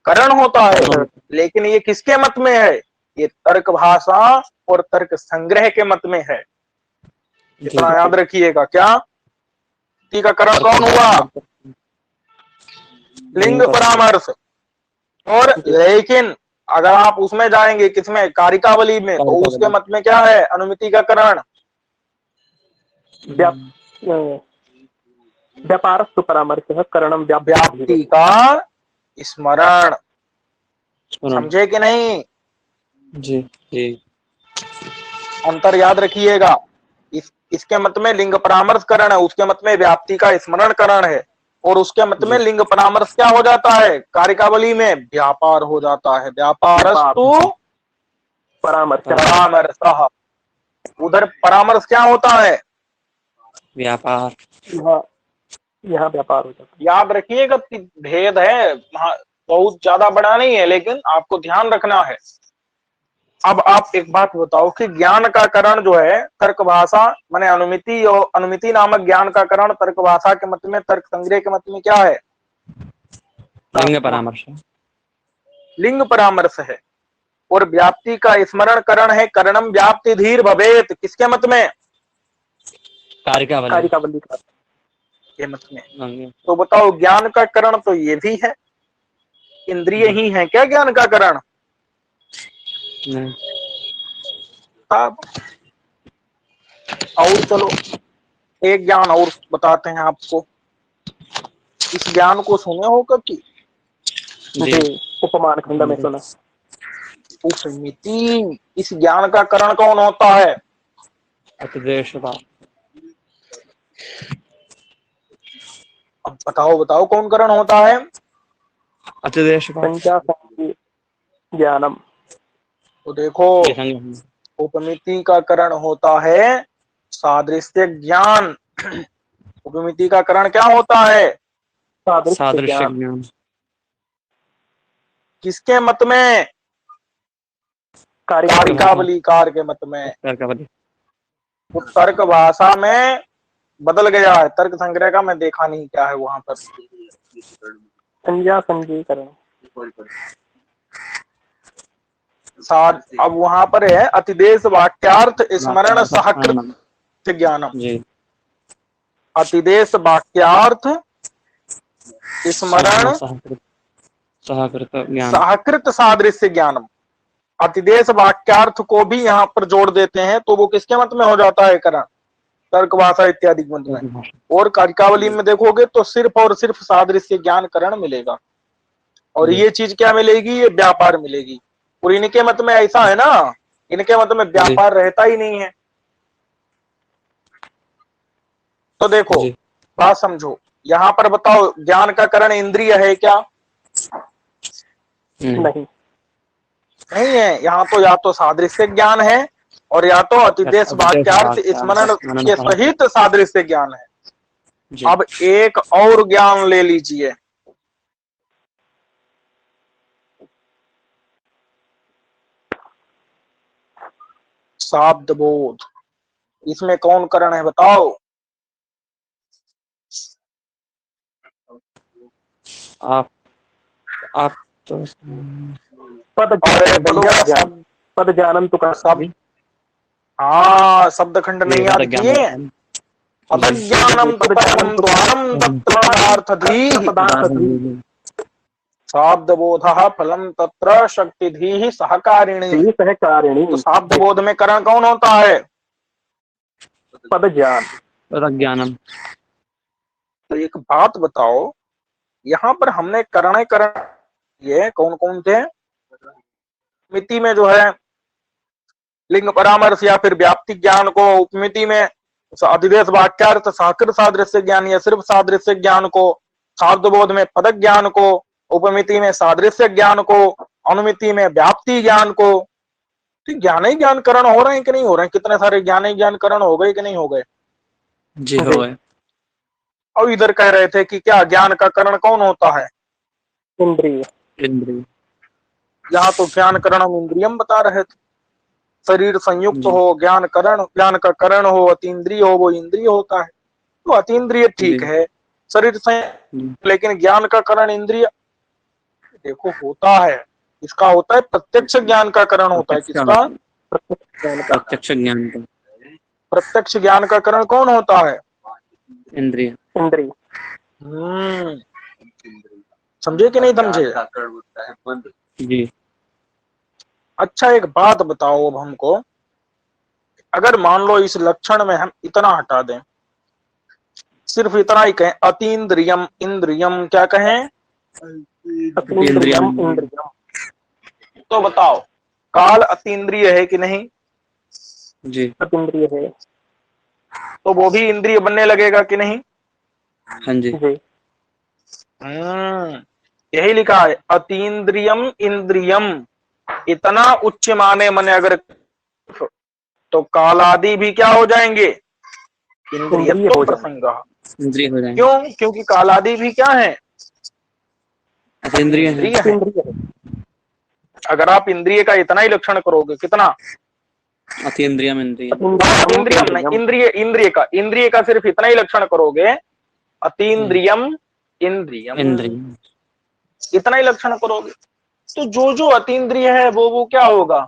करण होता है। लेकिन ये किसके मत में है? ये तर्क भाषा और तर्क संग्रह के मत में है। इतना याद रखिएगा। क्या का करण कौन हुआ? लिंग परामर्श। और लेकिन अगर आप उसमें जाएंगे, किसमें? कारिकावली में, तो उसके मत में क्या है अनुमिति का करण? व्यापारस्तु परामर्शः करणम व्याप्ति का स्मरण। समझे कि नहीं? जी जी। अंतर याद रखिएगा। इसके मत में लिंग परामर्श करण है, उसके मत में व्याप्ति का स्मरण करण है, और उसके मत में लिंग परामर्श क्या हो जाता है कारिकावली में? व्यापार हो जाता है। व्यापारस्तु परामर्शः। उधर परामर्श क्या होता है? व्यापार। यहाँ व्यापार हो जाता है। याद रखिएगा, भेद है, बहुत ज्यादा बड़ा नहीं है, लेकिन आपको ध्यान रखना है। अब आप एक बात बताओ कि ज्ञान का करण जो है तर्क भाषा माने अनुमिति, और अनुमिति नामक ज्ञान का करण तर्क भाषा के मत में, तर्क संग्रह के मत में क्या है? लिंग परामर्श। लिंग परामर्श है। और व्याप्ति का स्मरण करण है करणम व्याप्ति धीर भवेत। किसके मत में? कारिकावली के मत में। तो बताओ, ज्ञान का करण तो ये भी है, इंद्रिय ही है क्या ज्ञान का करण? अब और चलो एक ज्ञान और बताते हैं आपको। इस ज्ञान को सुने हो कभी? जी, उपमान खंड में सुना। उपमिति। इस ज्ञान का करण कौन होता है? अतिदेशभाव। अब बताओ बताओ कौन करण होता है? अतिदेशभाव। संज्ञा संज्ञा ज्ञानम। तो देखो, उपमिति का करण होता है सादृश्य ज्ञान। उपमिति का करण क्या होता है? सादृश्य ज्ञान। किसके मत में? कारिकावलीकार के मत में। वो तर्क भाषा में बदल गया है, तर्क संग्रह का मैं देखा नहीं क्या है वहां पर। संज्ञा संज्ञीकरण। अब वहां पर है अतिदेश वाक्यार्थ स्मरण सहकृत ज्ञानम। अतिदेश वाक्यार्थ स्मरण सहकृत सादृश्य ज्ञानम। अतिदेश वाक्यार्थ को भी यहाँ पर जोड़ देते हैं, तो वो किसके मत में हो जाता है करण? तर्क भाषा इत्यादि मत में। और कारिकावली में देखोगे तो सिर्फ और सिर्फ सादृश्य ज्ञान करण मिलेगा, और ये चीज क्या मिलेगी? ये व्यापार मिलेगी। और इनके मत में ऐसा है ना, इनके मत में व्यापार रहता ही नहीं है। तो देखो बात समझो, यहाँ पर बताओ ज्ञान का करण इंद्रिय है क्या? नहीं है। यहाँ तो या तो सादृश्य ज्ञान है और या तो अतिदेश वाक्यार्थ स्मरण के सहित सादृश्य ज्ञान है। अब एक और ज्ञान ले लीजिए, शाब्द बोध। इसमें कौन करण है बताओ? आप तो पद ज्ञानम तो कर शब्द। हाँ, शब्द खंड नहीं याद किए? पद ज्ञानम तो परम द्वारम तत्पदार्थधीः शाब्द बोध फलम तत्र शक्तिधीः सहकारिणी। तो शाब्द बोध में करण कौन होता है? पद ज्ञान। पद ज्ञानम। तो एक बात बताओ, यहाँ पर हमने करण ये कौन कौन थे? मिति में जो है लिंग परामर्श या फिर व्याप्ति ज्ञान को, उपमिति में अधिदेश वाक्यार्थ सहकृत सादृश्य ज्ञान या सिर्फ सादृश्य ज्ञान को, शाब्द बोध में पद ज्ञान को, उपमिति में सादृश्य ज्ञान को, अनुमिति में व्याप्ति ज्ञान को। तो ज्ञान ही ज्ञान करण हो रहे हैं कि नहीं हो रहे हैं? कितने सारे ज्ञान ही ज्ञान करण हो गए कि नहीं हो गए? जी हो गए। और इधर कह रहे थे कि क्या ज्ञान का करण कौन होता है? इंद्रिय। इंद्रिय। यहाँ तो ज्ञान करणम इंद्रियम बता रहे थे। शरीर संयुक्त जी। हो ज्ञान करण, ज्ञान का करण हो अतीन्द्रिय हो, वो इंद्रिय होता है। तो अतीन्द्रिय ठीक जी। है, शरीर संयुक्त, जी। लेकिन ज्ञान का करण इंद्रिय देखो होता है। इसका होता है प्रत्यक्ष ज्ञान का करण होता है। किसका? प्रत्यक्ष ज्ञान का। प्रत्यक्ष ज्ञान का करण कौन होता है? इंद्रिय। इंद्रिय। समझे कि नहीं समझे? जी। अच्छा एक बात बताओ अब हमको, अगर मान लो इस लक्षण में हम इतना हटा दें, सिर्फ इतना ही कहें अतीन्द्रियम इंद्रियम, क्या कहें? अतीन्द्रियम इंद्रियम। तो बताओ काल अतीन्द्रिय है कि नहीं? जी। अतीन्द्रिय है। तो वो भी इंद्रिय बनने लगेगा कि नहीं? हाँ जी। जी। यही लिखा है अतीन्द्रियम इंद्रियम, इतना उच्च माने मने अगर तो कालादि भी क्या हो जाएंगे? इंद्रिय हो प्रसंग। इंद्रिय हो जाएंगे। क्यों? क्योंकि कालादि भी क्या है? अतीन्द्रिय है। इंद्रिय है। इंद्रिय है। अगर आप इंद्रिय का इतना ही लक्षण करोगे, कितना? अतीन्द्रियम इंद्रियम। इंद्रियम नहीं, इंद्रिय, इंद्रिय का सिर्फ इतना ही लक्षण करोगे, अतीन्द्रियम इंद्रियम, इंद्रियम। इतना ही लक्षण करोगे, तो जो जो अतीन्द्रिय है वो क्या होगा?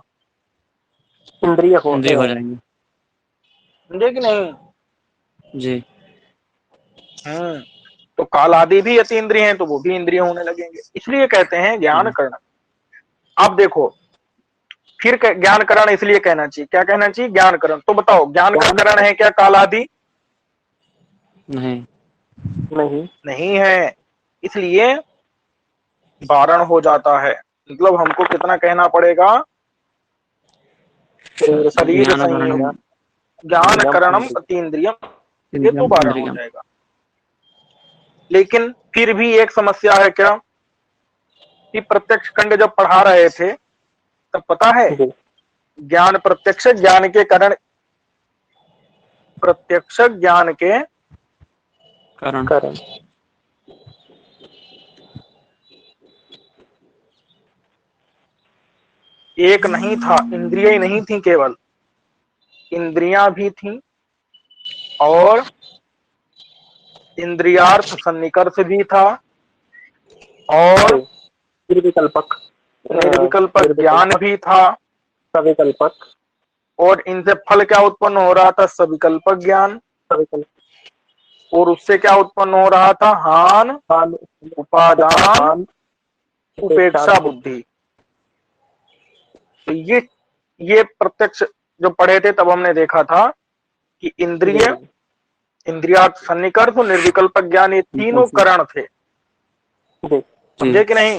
इंद्रिय हो इंद्रिय हो जाएंगे। समझे कि नहीं? जी। तो काल आदि भी अतीन्द्रिय हैं, तो वो भी इंद्रिय होने लगेंगे। इसलिए कहते हैं ज्ञान करण। अब देखो फिर ज्ञान करण इसलिए कहना चाहिए, क्या कहना चाहिए? ज्ञान करण। तो बताओ ज्ञान का करण है क्या काल आदि? नहीं। नहीं। नहीं है, इसलिए वारण हो जाता है। मतलब हमको कितना कहना पड़ेगा? शरीर संयोग ज्ञान करणम अतीन्द्रियम, ये तो वारण हो जाएगा। लेकिन फिर भी एक समस्या है क्या कि प्रत्यक्ष खंड जब पढ़ा रहे थे तब पता है ज्ञान प्रत्यक्ष ज्ञान के कारण, प्रत्यक्ष ज्ञान के कारण एक नहीं था, इंद्रियां ही नहीं थी, केवल इंद्रियां भी थी और इंद्रियार्थ सन्निकर्ष भी था और निर्विकल्प ज्ञान भी था, सविकल्पक, और इनसे फल क्या उत्पन्न हो रहा था? सविकल्पक ज्ञान। और उससे क्या उत्पन्न हो रहा था? हान उपादान उपेक्षा बुद्धि। तो ये प्रत्यक्ष जो पढ़े थे तब हमने देखा था कि इंद्रिय, इंद्रियार्थ सन्निकर्ष और निर्विकल्पक ज्ञान, ये तीनों करण थे। समझे कि नहीं?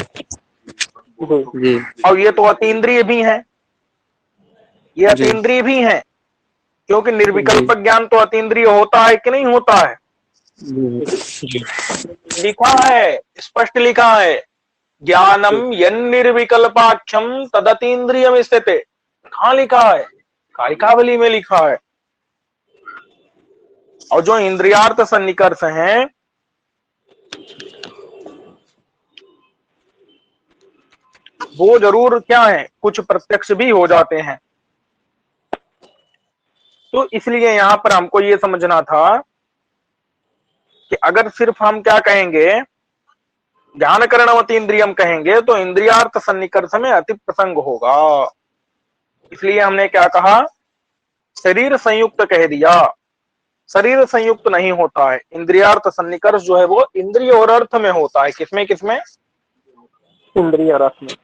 और ये तो अतीन्द्रिय भी हैं, ये अतीन्द्रिय भी हैं, क्योंकि निर्विकल्पक ज्ञान तो अतीन्द्रिय होता है कि नहीं होता है? लिखा है, स्पष्ट लिखा है, ज्ञानम यन्निर्विकल्पाख्यम तदतीन्द्रियम स्थिते। कहाँ लिखा है? कारिकावली में लिखा है। और जो इंद्रियार्थ सन्निकर्ष हैं वो जरूर क्या है, कुछ प्रत्यक्ष भी हो जाते हैं। तो इसलिए यहां पर हमको ये समझना था कि अगर सिर्फ हम क्या कहेंगे, ज्ञान करणवती इंद्रियम कहेंगे, तो इंद्रियार्थ सन्निकर्ष में अति प्रसंग होगा। इसलिए हमने क्या कहा? शरीर संयुक्त कह दिया। शरीर संयुक्त नहीं होता है, इंद्रियार्थ सन्निकर्ष जो है वो इंद्रिय और अर्थ में होता है। किसमें किसमें? इंद्रिय और अर्थ में।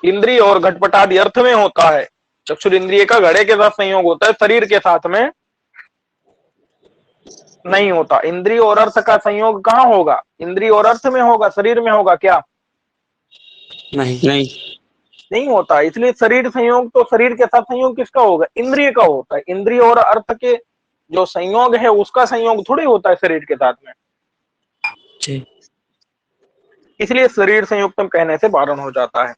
इंद्रिय और घटपटादि अर्थ में होता है। चक्षुर इंद्रिय का घड़े के साथ संयोग होता है, शरीर के साथ में नहीं होता। इंद्रिय और अर्थ का संयोग कहाँ होगा? इंद्रिय और अर्थ में होगा, शरीर में होगा क्या? नहीं होता। इसलिए शरीर संयोग, तो शरीर के साथ संयोग किसका होगा? इंद्रिय का होता है। इंद्रिय और अर्थ के जो संयोग है उसका संयोग थोड़ी होता है शरीर के साथ में। इसलिए शरीर संयुक्तम कहने से वारण हो जाता है।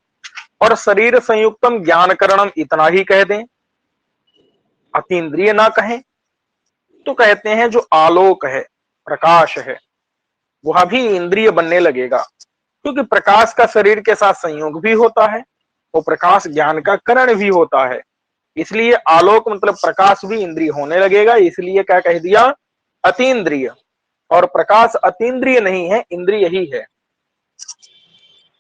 और शरीर संयुक्तम ज्ञान करणम इतना ही कह दें, अतीन्द्रिय ना कहें, तो कहते हैं जो आलोक है, प्रकाश है, वह भी इंद्रिय बनने लगेगा, क्योंकि प्रकाश का शरीर के साथ संयोग भी होता है और प्रकाश ज्ञान का करण भी होता है। इसलिए आलोक मतलब प्रकाश भी इंद्रिय होने लगेगा। इसलिए क्या कह दिया, अतीन्द्रिय। और प्रकाश अतीन्द्रिय नहीं है, इंद्रिय ही है।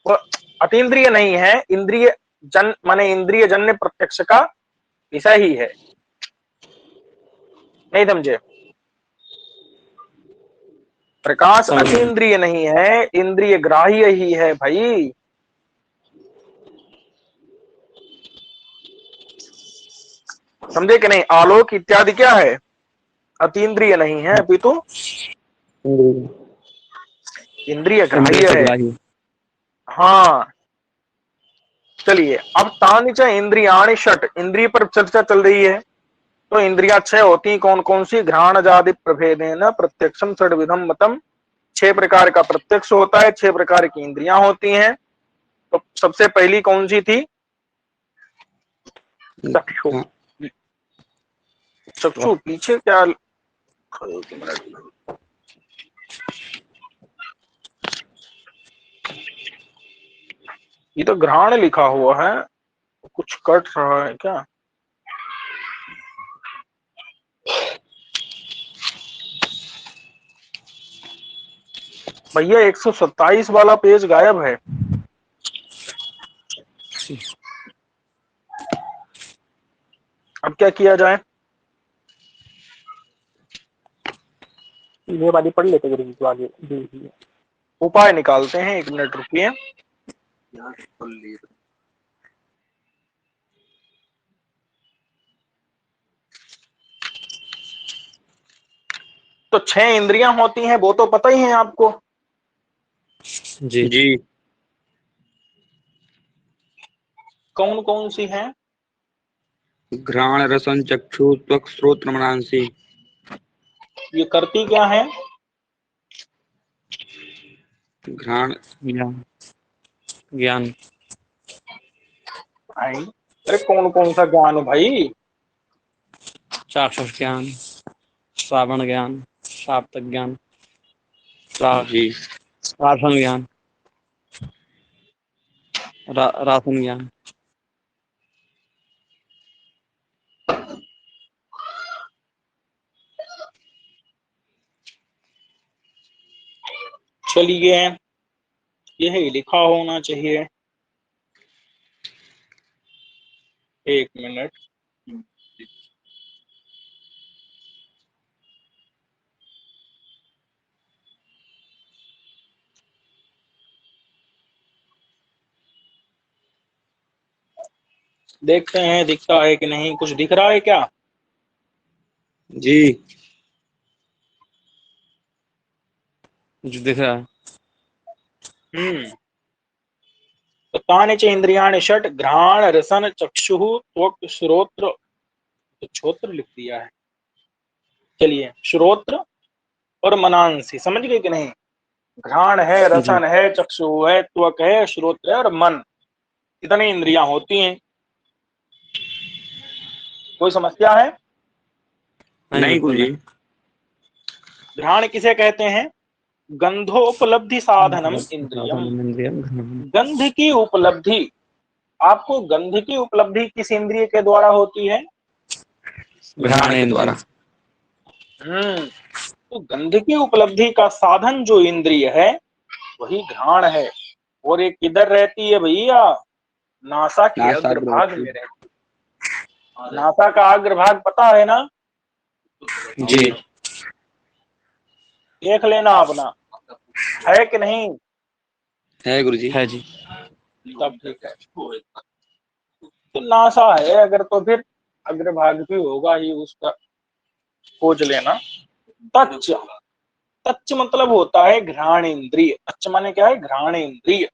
वह अतीन्द्रिय नहीं है, इंद्रिय जन माने इंद्रिय जन्य प्रत्यक्ष का विषय ही है। नहीं समझे? प्रकाश अतीन्द्रिय नहीं है, इंद्रिय ग्राह्य ही है भाई। समझे कि नहीं? आलोक इत्यादि क्या है, अतीन्द्रिय नहीं है, अपितु इंद्रिय ग्राह्य है। हाँ, चलिए अब तानि च इंद्रियाणि षट, इंद्रिय पर चर्चा चल रही है। तो इंद्रियां 6 होती हैं, कौन कौन सी? घ्राण जादि प्रभेदेन प्रत्यक्षम षड्विधम मतम, 6 प्रकार का प्रत्यक्ष होता है, 6 प्रकार की इंद्रियां होती हैं। तो सबसे पहली कौन सी थी? चक्षु। चक्षु पीछे क्या, ये तो घ्राण लिखा हुआ है, कुछ कट रहा है क्या? भैया 127 वाला पेज गायब है। अब क्या किया जाए? ये वाली पढ़ लेते गुरु जी, तो आगे जी। उपाय निकालते हैं, 1 मिनट रुकिए। तो 6 इंद्रियां होती हैं, वो तो पता ही है आपको। जी जी। कौन कौन सी हैं? घ्राण रसन चक्षु त्वक श्रोत्र मनांसी। ये करती क्या है? घ्राण ज्ञान, ज्ञान। भाई अरे कौन कौन सा ज्ञान भाई? चाक्षुष ज्ञान, श्रावण ज्ञान, शाब्दिक ज्ञान, जी, रासन ज्ञान, रासन ज्ञान। चलिए यही लिखा होना चाहिए। 1 मिनट। देखते हैं दिखता है कि नहीं, कुछ दिख रहा है क्या? जी दिख रहा है। तो तानि च इंद्रियाणि षट, घ्राण रसन चक्षु त्वक श्रोत्र, तो श्रोत्र लिख दिया है। चलिए श्रोत्र और मनांसी समझ गए कि नहीं? घ्राण है, रसन है, चक्षु है, त्वक है, श्रोत्र है और मन, इतनी इंद्रियां होती हैं। कोई समस्या है? नहीं गुरुजी। घ्राण किसे कहते हैं? गंधोपलब्धि साधनम इंद्रियम। गंध की उपलब्धि, आपको गंध की उपलब्धि किस इंद्रिय के द्वारा होती है? घ्राण के द्वारा। तो गंध की उपलब्धि का साधन जो इंद्रिय है वही घ्राण है। और ये किधर रहती है भैया? नासा के अग्रभाग में रहती है। नासा का अग्रभाग पता है ना? जी देख लेना अपना, है कि नहीं? है गुरुजी। है जी। तब ठीक है। तो नासा है अगर, तो फिर अग्रभाग भी होगा ही, उसका खोज लेना। तच्च, तच्च मतलब होता है घ्राण इंद्रिय। तच्च माने क्या है? घ्राण इंद्रिय।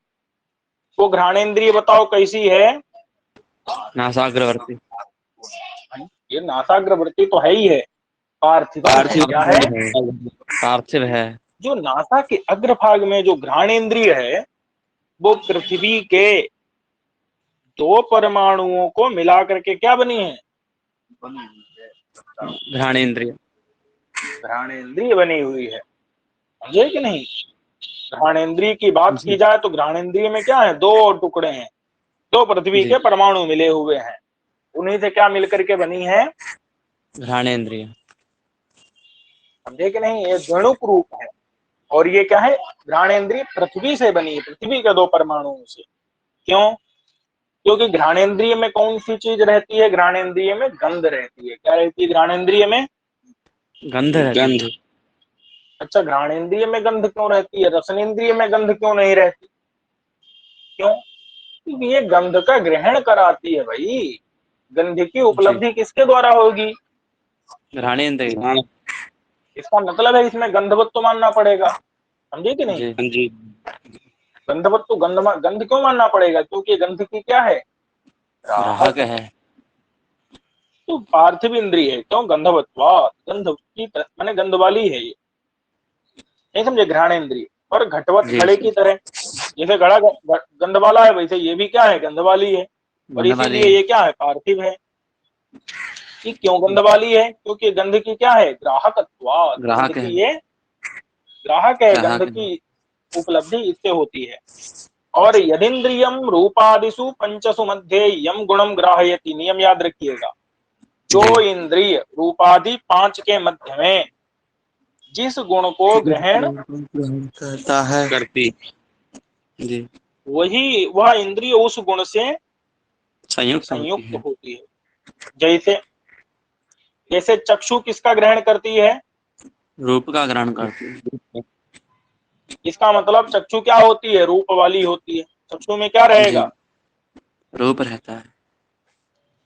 वो घ्राण इंद्रिय बताओ कैसी है? नासाग्रवर्ती। ये नासाग्रवर्ती तो है ही है, पार्थिव क्या है? पार्थिव है। जो नासा के अग्रभाग में जो घ्राण इंद्रिय है वो पृथ्वी के दो परमाणुओं को मिला करके क्या बनी है? घ्राणेन्द्रिय। घ्राणेन्द्रिय बनी हुई है, समझे कि नहीं? घ्राणेन्द्रिय की बात की जाए तो घ्राणेन्द्रिय में क्या है? दो टुकड़े हैं, दो पृथ्वी के परमाणु मिले हुए हैं, उन्हीं से क्या मिलकर के बनी है? घ्राणेन्द्रिय। समझे कि नहीं? ये द्विणुक रूप है। और ये क्या है? घ्राणेन्द्रिय पृथ्वी से बनी है, पृथ्वी के दो परमाणुओं से। क्यों? क्योंकि घ्राणेन्द्रिय में कौन सी चीज रहती है? घ्राणेन्द्रिय में गंध रहती है। क्या रहती है घ्राणेन्द्रिय में? गंध। अच्छा, घ्राणेन्द्रिय में गंध क्यों रहती है? रसनेन्द्रिय में गंध क्यों नहीं रहती? क्यों? क्योंकि ये गंध का ग्रहण कराती है भाई। गंध की उपलब्धि किसके द्वारा होगी? घ्राणेन्द्रिय। इसका मतलब है इसमें गंधवत्व मानना पड़ेगा, समझे कि नहीं? जी। गंधवत्व, गंध क्यों मानना पड़ेगा? क्योंकि गंध की क्या है? ग्राहक है। तो पार्थिव इंद्रिय है, क्यों? गंधवत्वात्, गंध की माने गंध वाली है ये, नहीं समझे? घ्राणेन्द्रिय। और घटवत, घड़े की तरह, जैसे घड़ा गंध वाला है, वैसे ये भी क्या है? गंध वाली है। और इसीलिए ये क्या है? पार्थिव है। ये क्यों गंध वाली है? क्योंकि गंध की क्या है? ग्राहकत्वात्, गंध की ये ग्राहक है, गंध की उपलब्धि इससे होती है। और यदिन्द्रियम रूपादिषु पंचसु मध्ये यम गुणम ग्राहयति, नियम याद रखिएगा, जो इंद्रिय रूपादि पांच के मध्य में जिस गुण को ग्रहण करती जी, वह इंद्रिय उस गुण से संयुक्त होती है। जैसे चक्षु किसका ग्रहण करती है? रूप का ग्रहण करती है। इसका मतलब चक्षु क्या होती है? रूप वाली होती है। चक्षु में क्या रहेगा? रूप रहता है।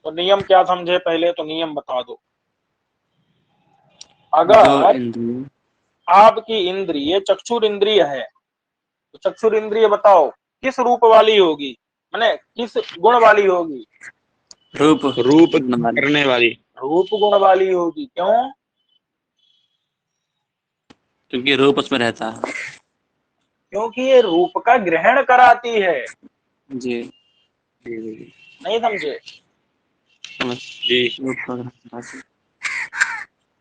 तो नियम क्या समझे? पहले तो नियम बता दो। अगर आपकी इंद्रिय चक्षुर इंद्रिय है तो चक्षुर इंद्रिय बताओ किस रूप वाली होगी, माने किस गुण वाली होगी? रूप करने वाली। रूप गुण वाली होगी। क्यों? क्योंकि रूप उसमें रहता है। क्योंकि ये रूप का ग्रहण कराती है। जी। नहीं समझे? जी।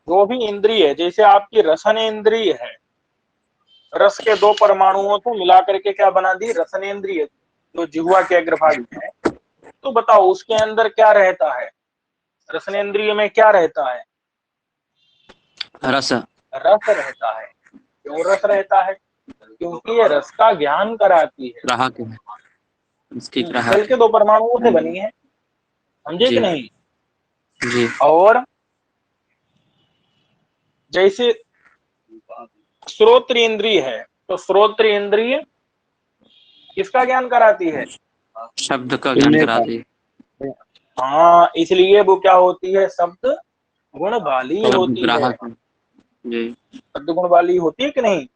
जो भी इंद्रिय है, जैसे आपकी रसन इंद्रिय है, रस के दो परमाणुओं को मिलाकर के क्या बना दी? रसनेन्द्रिय, जो जिह्वा के अग्रभाग में है। तो बताओ उसके अंदर क्या रहता है? रसनेन्द्रिय में क्या रहता है? रस रहता है। क्यों रस रहता है? क्योंकि ये रस का ज्ञान कराती है। ग्राहक है, इसकी जल के दो परमाणुओं से बनी है, समझे कि नहीं? जी। और जैसे श्रोत्र इंद्रिय है, तो श्रोत्र इंद्रिय किसका ज्ञान कराती है? शब्द का ज्ञान कराती है। हाँ, इसलिए वो क्या होती है? शब्द गुण वाली होती है। जी। शब्द गुण वाली होती है कि नहीं?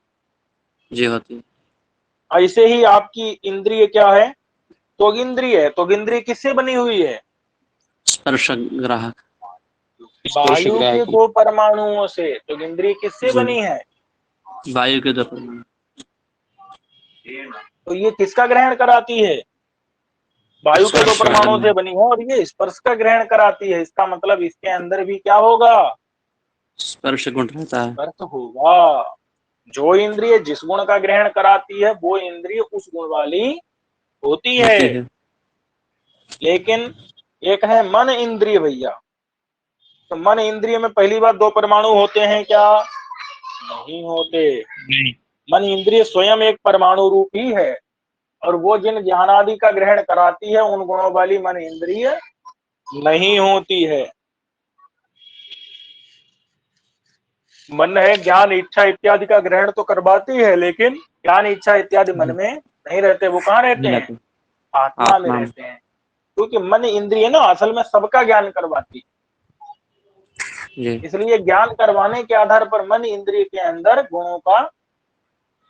जी होती है। ऐसे ही आपकी इंद्रिय क्या है? त्वगिंद्रिय है। त्वगिंद्रिय किससे बनी हुई है? स्पर्श ग्राहक। वायु के दो परमाणुओं से। त्वगिंद्रिय किससे बनी है? वायु के दो परमाणु। तो ये किसका ग्रहण कराती है? वायु के दो परमाणुओं से बनी हो, और ये स्पर्श का ग्रहण कराती है। इसका मतलब इसके अंदर भी क्या होगा? स्पर्श गुण रहता है। स्पर्श होगा। जो इंद्रिय जिस गुण का ग्रहण कराती है वो इंद्रिय उस गुण वाली होती है। लेकिन एक है मन इंद्रिय भैया। तो मन इंद्रिय में पहली बात दो परमाणु होते हैं क्या? नहीं होते। मन इंद्रिय स्वयं एक परमाणु रूप ही है, और वो जिन ज्ञानादि का ग्रहण कराती है उन गुणों वाली मन इंद्रिय नहीं होती है। मन है ज्ञान इच्छा इत्यादि का ग्रहण तो करवाती है, लेकिन ज्ञान इच्छा इत्यादि मन में नहीं रहते। वो कहाँ रहते हैं? आत्मा में रहते हैं। क्योंकि मन इंद्रिय ना असल में सबका ज्ञान करवाती है। इसलिए ज्ञान करवाने के आधार पर मन इंद्रिय के अंदर गुणों का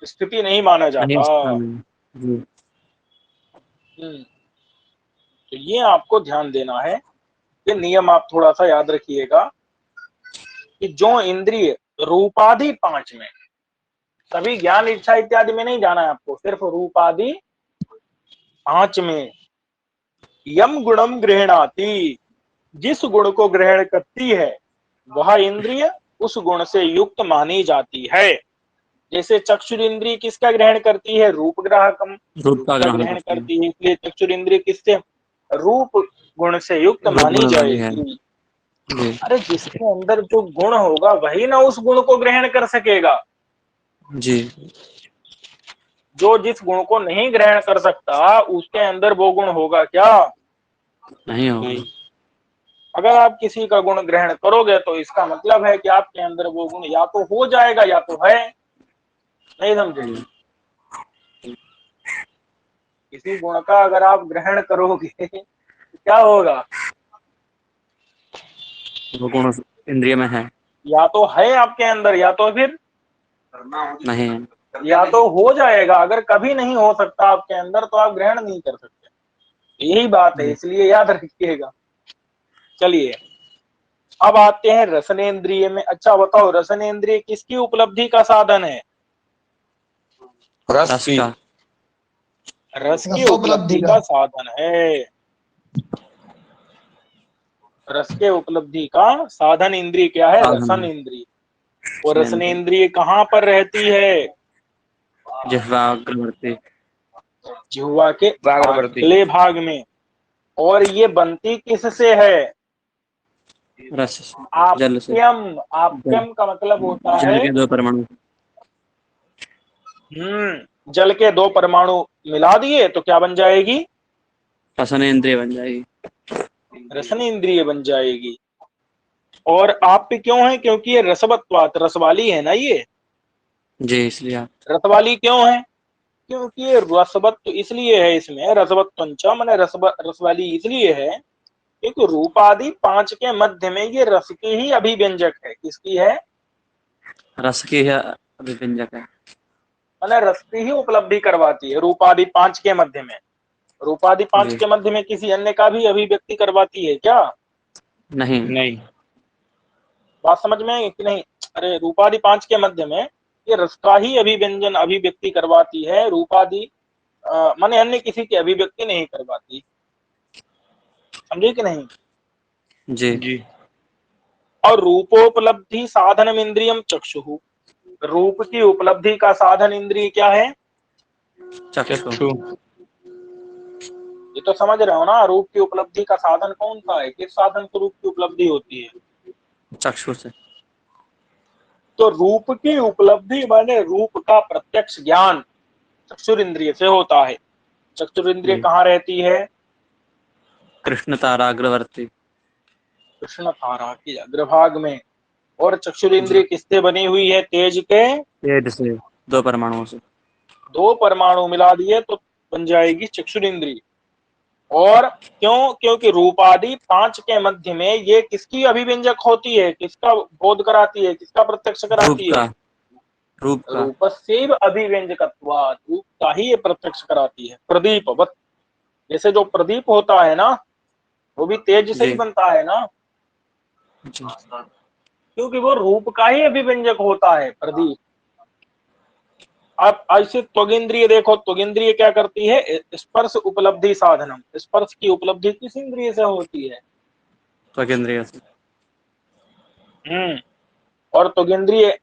स्थिति नहीं माना जाता। तो ये आपको ध्यान देना है। ये नियम आप थोड़ा सा याद रखिएगा कि जो इंद्रिय रूपादि पांच में, सभी ज्ञान इच्छा इत्यादि में नहीं जाना है आपको, सिर्फ रूपादि पांच में यम गुणम गृह्णाति, जिस गुण को ग्रहण करती है वह इंद्रिय उस गुण से युक्त मानी जाती है। जैसे चक्षुर इंद्रिय किसका ग्रहण करती है? रूप ग्राहकम, रूप का ग्रहण ग्रहण करती है। करती है, इसलिए चक्षुर इंद्रिय किससे? रूप गुण से युक्त रूप मानी गुण वाली है। जाएगी। जी अरे जिसके अंदर जो गुण होगा वही ना उस गुण को ग्रहण कर सकेगा। जी जो जिस गुण को नहीं ग्रहण कर सकता उसके अंदर वो गुण होगा क्या? नहीं होगा। अगर आप किसी का गुण ग्रहण करोगे तो इसका मतलब है कि आपके अंदर वो गुण या तो हो जाएगा या तो है। नहीं समझे? किसी गुण का अगर आप ग्रहण करोगे तो क्या होगा? वो गुण इंद्रिय में है, या तो है आपके अंदर या तो फिर नहीं है। या तो हो जाएगा। अगर कभी नहीं हो सकता आपके अंदर तो आप ग्रहण नहीं कर सकते। यही बात है, इसलिए याद रखिएगा। चलिए अब आते हैं रसनेन्द्रिय में। अच्छा बताओ, रसनेन्द्रिय किसकी उपलब्धि का साधन है? रस का। रस की उपलब्धि का साधन है। रस के उपलब्धि का साधन इंद्रिय क्या है? रसन इंद्रिय। और रसनेन्द्रिय कहाँ पर रहती है? जिह्वाग्रवर्ती, जिह्वा के अगले भाग में। और ये बनती किससे है? रस से, जल से। आप्यम। आप्यम का मतलब होता जल है के 2 परमाणु। जल के 2 परमाणु मिला दिए तो क्या बन जाएगी? रसनेन्द्रिय बन जाएगी। रसनेन्द्रिय बन जाएगी। और आप्य क्यों है? क्योंकि ये रसवत्वात, रस वाली है ना ये। जी इसलिए आप रस वाली क्यों है? क्योंकि ये रसवत्व इसलिए है इसमें, रसवत्वंच माने रस वाली इसलिए है क्योंकि रूप आदि 5 के मध्य में ये रस की ही अभिव्यंजक है। किसकी है? रस की है अभिव्यंजक है। माने रस की ही उपलब्धि करवाती है रूप आदि 5 के मध्य में। रूप आदि 5 के मध्य में किसी अन्य का भी अभिव्यक्ति करवाती है क्या? नहीं। बात समझ में आई कि नहीं? अरे रूपादि 5 के मध्य में ये रस का ही अभिव्यंजन अभिव्यक्ति करवाती है। रूपादि माने अन्य किसी की अभिव्यक्ति नहीं करवाती। समझे कि नहीं? जी और रूपोपलब्धि साधनम इंद्रियम चक्षु। रूप की उपलब्धि का साधन इंद्रिय क्या है? चक्षु। ये तो समझ रहे हो ना? रूप की उपलब्धि का साधन कौन सा है? किस साधन से रूप की उपलब्धि होती है? चक्षु से। तो रूप की उपलब्धि माने रूप का प्रत्यक्ष ज्ञान चक्षुर इंद्रिय से होता है। चक्षुर इंद्रिय कहाँ रहती है? कृष्ण ताराग्रवर्ती, कृष्ण तारा के अग्रभाग में। और चक्षुर इंद्रिय किससे बनी हुई है? तेज के तेज से 2 परमाणुओं से। 2 परमाणु मिला दिए तो बन जाएगी चक्षुर इंद्रिय। और क्यों? क्योंकि रूप आदि 5 के मध्य में ये किसकी अभिव्यंजक होती है? किसका बोध कराती है? किसका प्रत्यक्ष कराती है? रूप का। रूपस्यैव अभिव्यंजकत्वात्, रूप का ही ये प्रत्यक्ष कराती है। प्रदीपवत, जैसे जो प्रदीप होता है ना वो भी तेज से ही बनता है ना, क्योंकि वो रूप का ही अभिव्यंजक होता है प्रदीप। अब ऐसे त्वगिंद्रिय देखो, त्वगिंद्रिय क्या करती है? स्पर्श उपलब्धि साधनम। स्पर्श की उपलब्धि किस इंद्रिय से होती है? त्वगिंद्रिय से। और त्वगिंद्रिय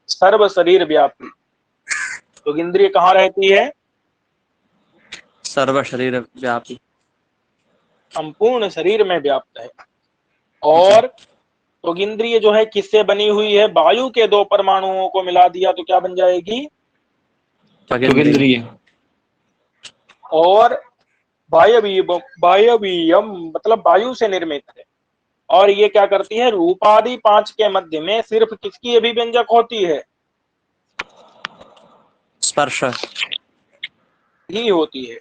सर्व शरीर व्यापी। त्वगिंद्रिय कहाँ रहती है? सर्व शरीर व्यापी, संपूर्ण शरीर में व्याप्त है। और त्वगिंद्रिय जो है किससे बनी हुई है? वायु के 2 परमाणुओं को मिला दिया तो क्या बन जाएगी? त्वगिंद्रिय। और वायवीयम मतलब वायु से निर्मित है। और ये क्या करती है? रूपादि 5 के मध्य में सिर्फ किसकी अभिव्यंजक होती है? स्पर्श ही होती है।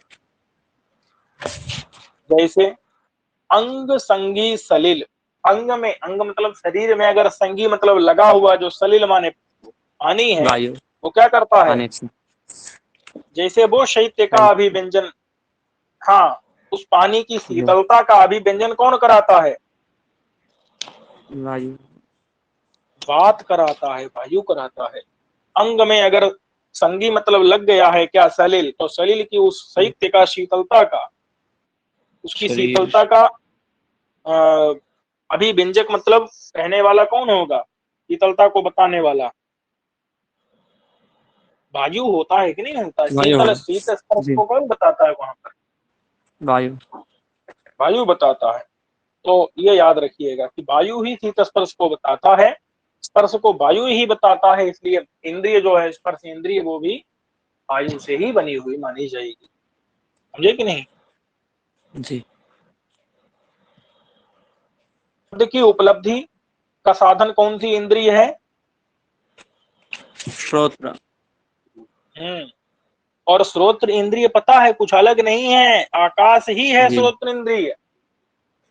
जैसे अंग संगी सलिल। अंग में, अंग मतलब शरीर में अगर संगी मतलब लगा हुआ, जो सलिल माने पानी है, वायु वो क्या करता है? पानी से। जैसे वो शैत्य का अभिव्यंजन, हाँ, उस पानी की शीतलता का अभिव्यंजन कौन कराता है? वायु। वात कराता है, वायु कराता है। अंग में अगर संगी मतलब लग गया है क्या? सलिल, तो सलिल की उस शैत्य का, शीतलता का उसकी शरीर। शीतलता का अभिव्यंजक मतलब कहने वाला कौन होगा, शीतलता को बताने वाला? वायु होता है कि नहीं होता है? वायु शीतल है। शीत स्पर्श जी। को कौन बताता है वहां पर? वायु। वायु बताता है। तो ये याद रखिएगा कि वायु ही शीत स्पर्श को बताता है, स्पर्श को वायु ही बताता है, इसलिए इंद्रिय जो है स्पर्श इंद्रिय वो भी वायु से ही बनी हुई मानी जाएगी। समझे कि नहीं? जी। शब्द की उपलब्धि का साधन कौन सी इंद्रिय है? श्रोत्र। और श्रोत्र इंद्रिय पता है कुछ अलग नहीं है, आकाश ही है जी। श्रोत्र इंद्रिय।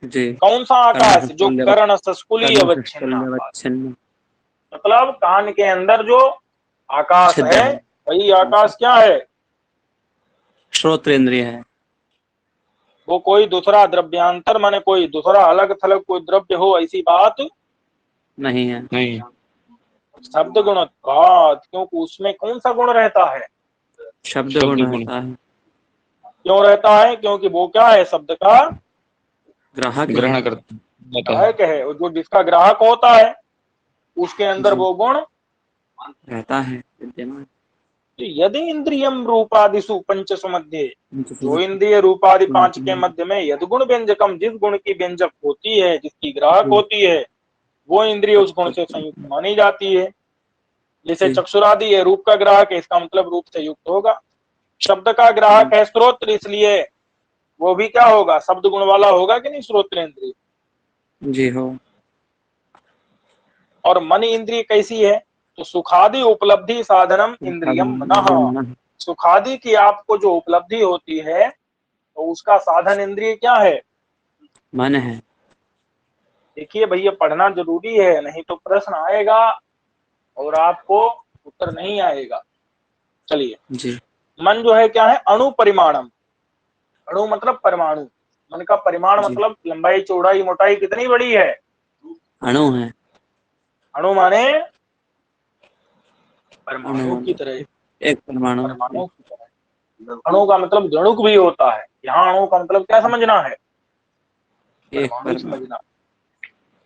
जी। कौन सा आकाश? जो कर्ण सस्कुली अवच्छिन्न। अवच्छिन्न। मतलब कान के अंदर जो आकाश छिद्र है, वही आकाश क्या है? श्रोत्र इंद्रिय है। वो कोई दूसरा द्रव्यांतर माने कोई दूसरा अलग थलग कोई द्रव्य हो ऐसी बात नहीं है। नहीं। शब्द गुण बात, क्योंकि उसमें कौन सा गुण रहता है? शब्द गुण रहता है। क्यों रहता है? क्योंकि वो क्या है? शब्द का ग्राहक है। ग्रहण करता है। ग्राहक है, और जो जिसका ग्राहक होता है उसके अंदर जी। वो गुण रहता है विद्यमान। यदि इंद्रियम रूपादिषु पंचसु मध्ये, जो इंद्रिय रूपादि पांच के मध्य में यद गुण व्यंजकम, जिस गुण की व्यंजक होती है, जिसकी ग्राहक होती है, वो इंद्रिय उस गुण से संयुक्त मानी जाती है। जैसे जी। चक्षुरादि है, रूप का ग्राहक है, इसका मतलब रूप से युक्त होगा। शब्द का ग्राहक है श्रोत्र, इसलिए वो भी क्या होगा? शब्द गुण वाला होगा कि नहीं श्रोत्र इंद्रिय? जी हो। और मन इंद्रिय कैसी है? तो सुखादि उपलब्धि साधनम इंद्रियम मनः। सुखादि की आपको जो उपलब्धि होती है तो उसका साधन इंद्रिय क्या है? मन है। देखिए भैया, पढ़ना जरूरी है, नहीं तो प्रश्न आएगा और आपको उत्तर नहीं आएगा। चलिए, जी। मन जो है क्या है? अणु परिमाणम। अणु मतलब परमाणु। मन का परिमाण जी। मतलब लंबाई चौड़ाई मोटाई कितनी बड़ी है? अणु है। अणु माने अणु परमाणु की तरह। एक परमाणु। परमाणु की तरह। अणु का मतलब गणुक भी होता है, यहाँ अणु का मतलब क्या समझना है? एक परमाणु परमाणु। समझना।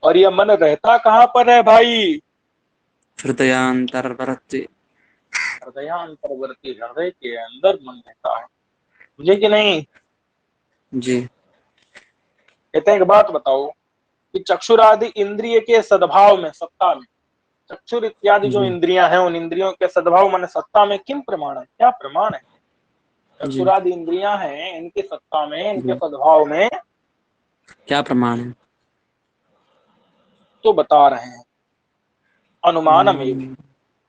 और ये मन रहता कहाँ पर है भाई? हृदयांतरवर्ती। हृदयांतरवर्ती, हृदय के अंदर मन रहता है। मुझे कि नहीं? जी। कहते हैं एक बात बताओ कि चक्षुरादि इंद्रिय के सद्भाव में, सत्ता में, चक्षुर इत्यादि जो जी। इंद्रियां हैं उन इंद्रियों के सद्भाव माने सत्ता में किम प्रमाण है? क्या प्रमाण है? जी। चक्षुरादि इंद्रियां हैं, इनकी सत्ता में, इनके जी। सद्भाव में क्या प्रमाण है? तो बता रहे हैं अनुमानम एवं।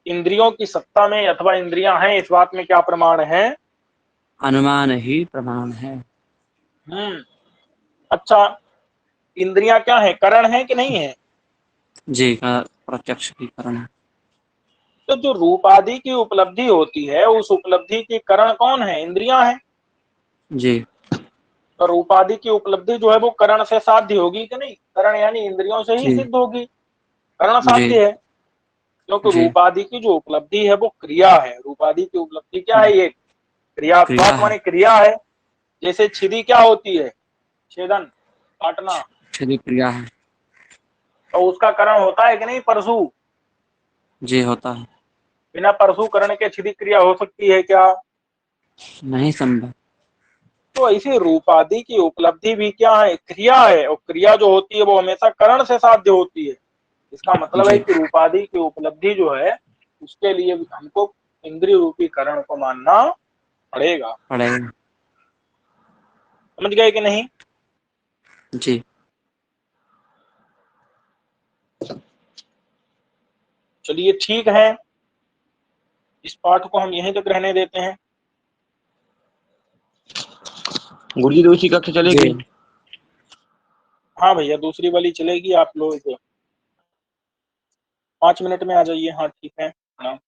इंद्रियों की सत्ता में अथवा इंद्रियां हैं इस बात में क्या प्रमाण है? अनुमान ही प्रमाण है। अच्छा, इंद्रियां क्या है? करण है कि नहीं है? जी का प्रत्यक्ष की करण है। तो जो रूपादि की उपलब्धि होती है उस उपलब्धि की करण कौन है? इंद्रियां हैं। जी। तो रूपादि की उपलब्धि जो है वो करण से साध्य होगी कि नहीं? करण यानी इंद्रियों से ही जी। सिद्ध होगी, करण जी। साध्य है। क्योंकि जी। रूपादि की जो उपलब्धि है वो क्रिया है। रूपादि की उपलब्धि क्या है? ये क्रिया क्रियात्मक है। माने क्रिया है। जैसे छिदी क्या होती है? छेदन, काटना। क्षति क्रिया है। तो उसका करण होता है कि नहीं? परशु। जी होता है। बिना परशु करण के छिदी क्रिया हो सकती है क्या? नहीं संभव। तो ऐसे रूपादि की उपलब्धि भी क्या है? क्रिया है, और क्रिया जो होती है वो हमेशा करण से साध्य होती है। इसका मतलब है जी। कि रूपादि की उपलब्धि जो है उसके लिए हमको इंद्रिय रूपी करण को मानना पड़ेगा। पड़ेगा। समझ गए कि नहीं? जी। चलिए ठीक है, इस पाठ को हम यहीं तक रहने देते हैं। गुरुजी दूसरी कक्षा चलेगी? हाँ भैया, दूसरी वाली चलेगी। आप लोग 5 मिनट में आ जाइए। हाँ ठीक है। हाँ।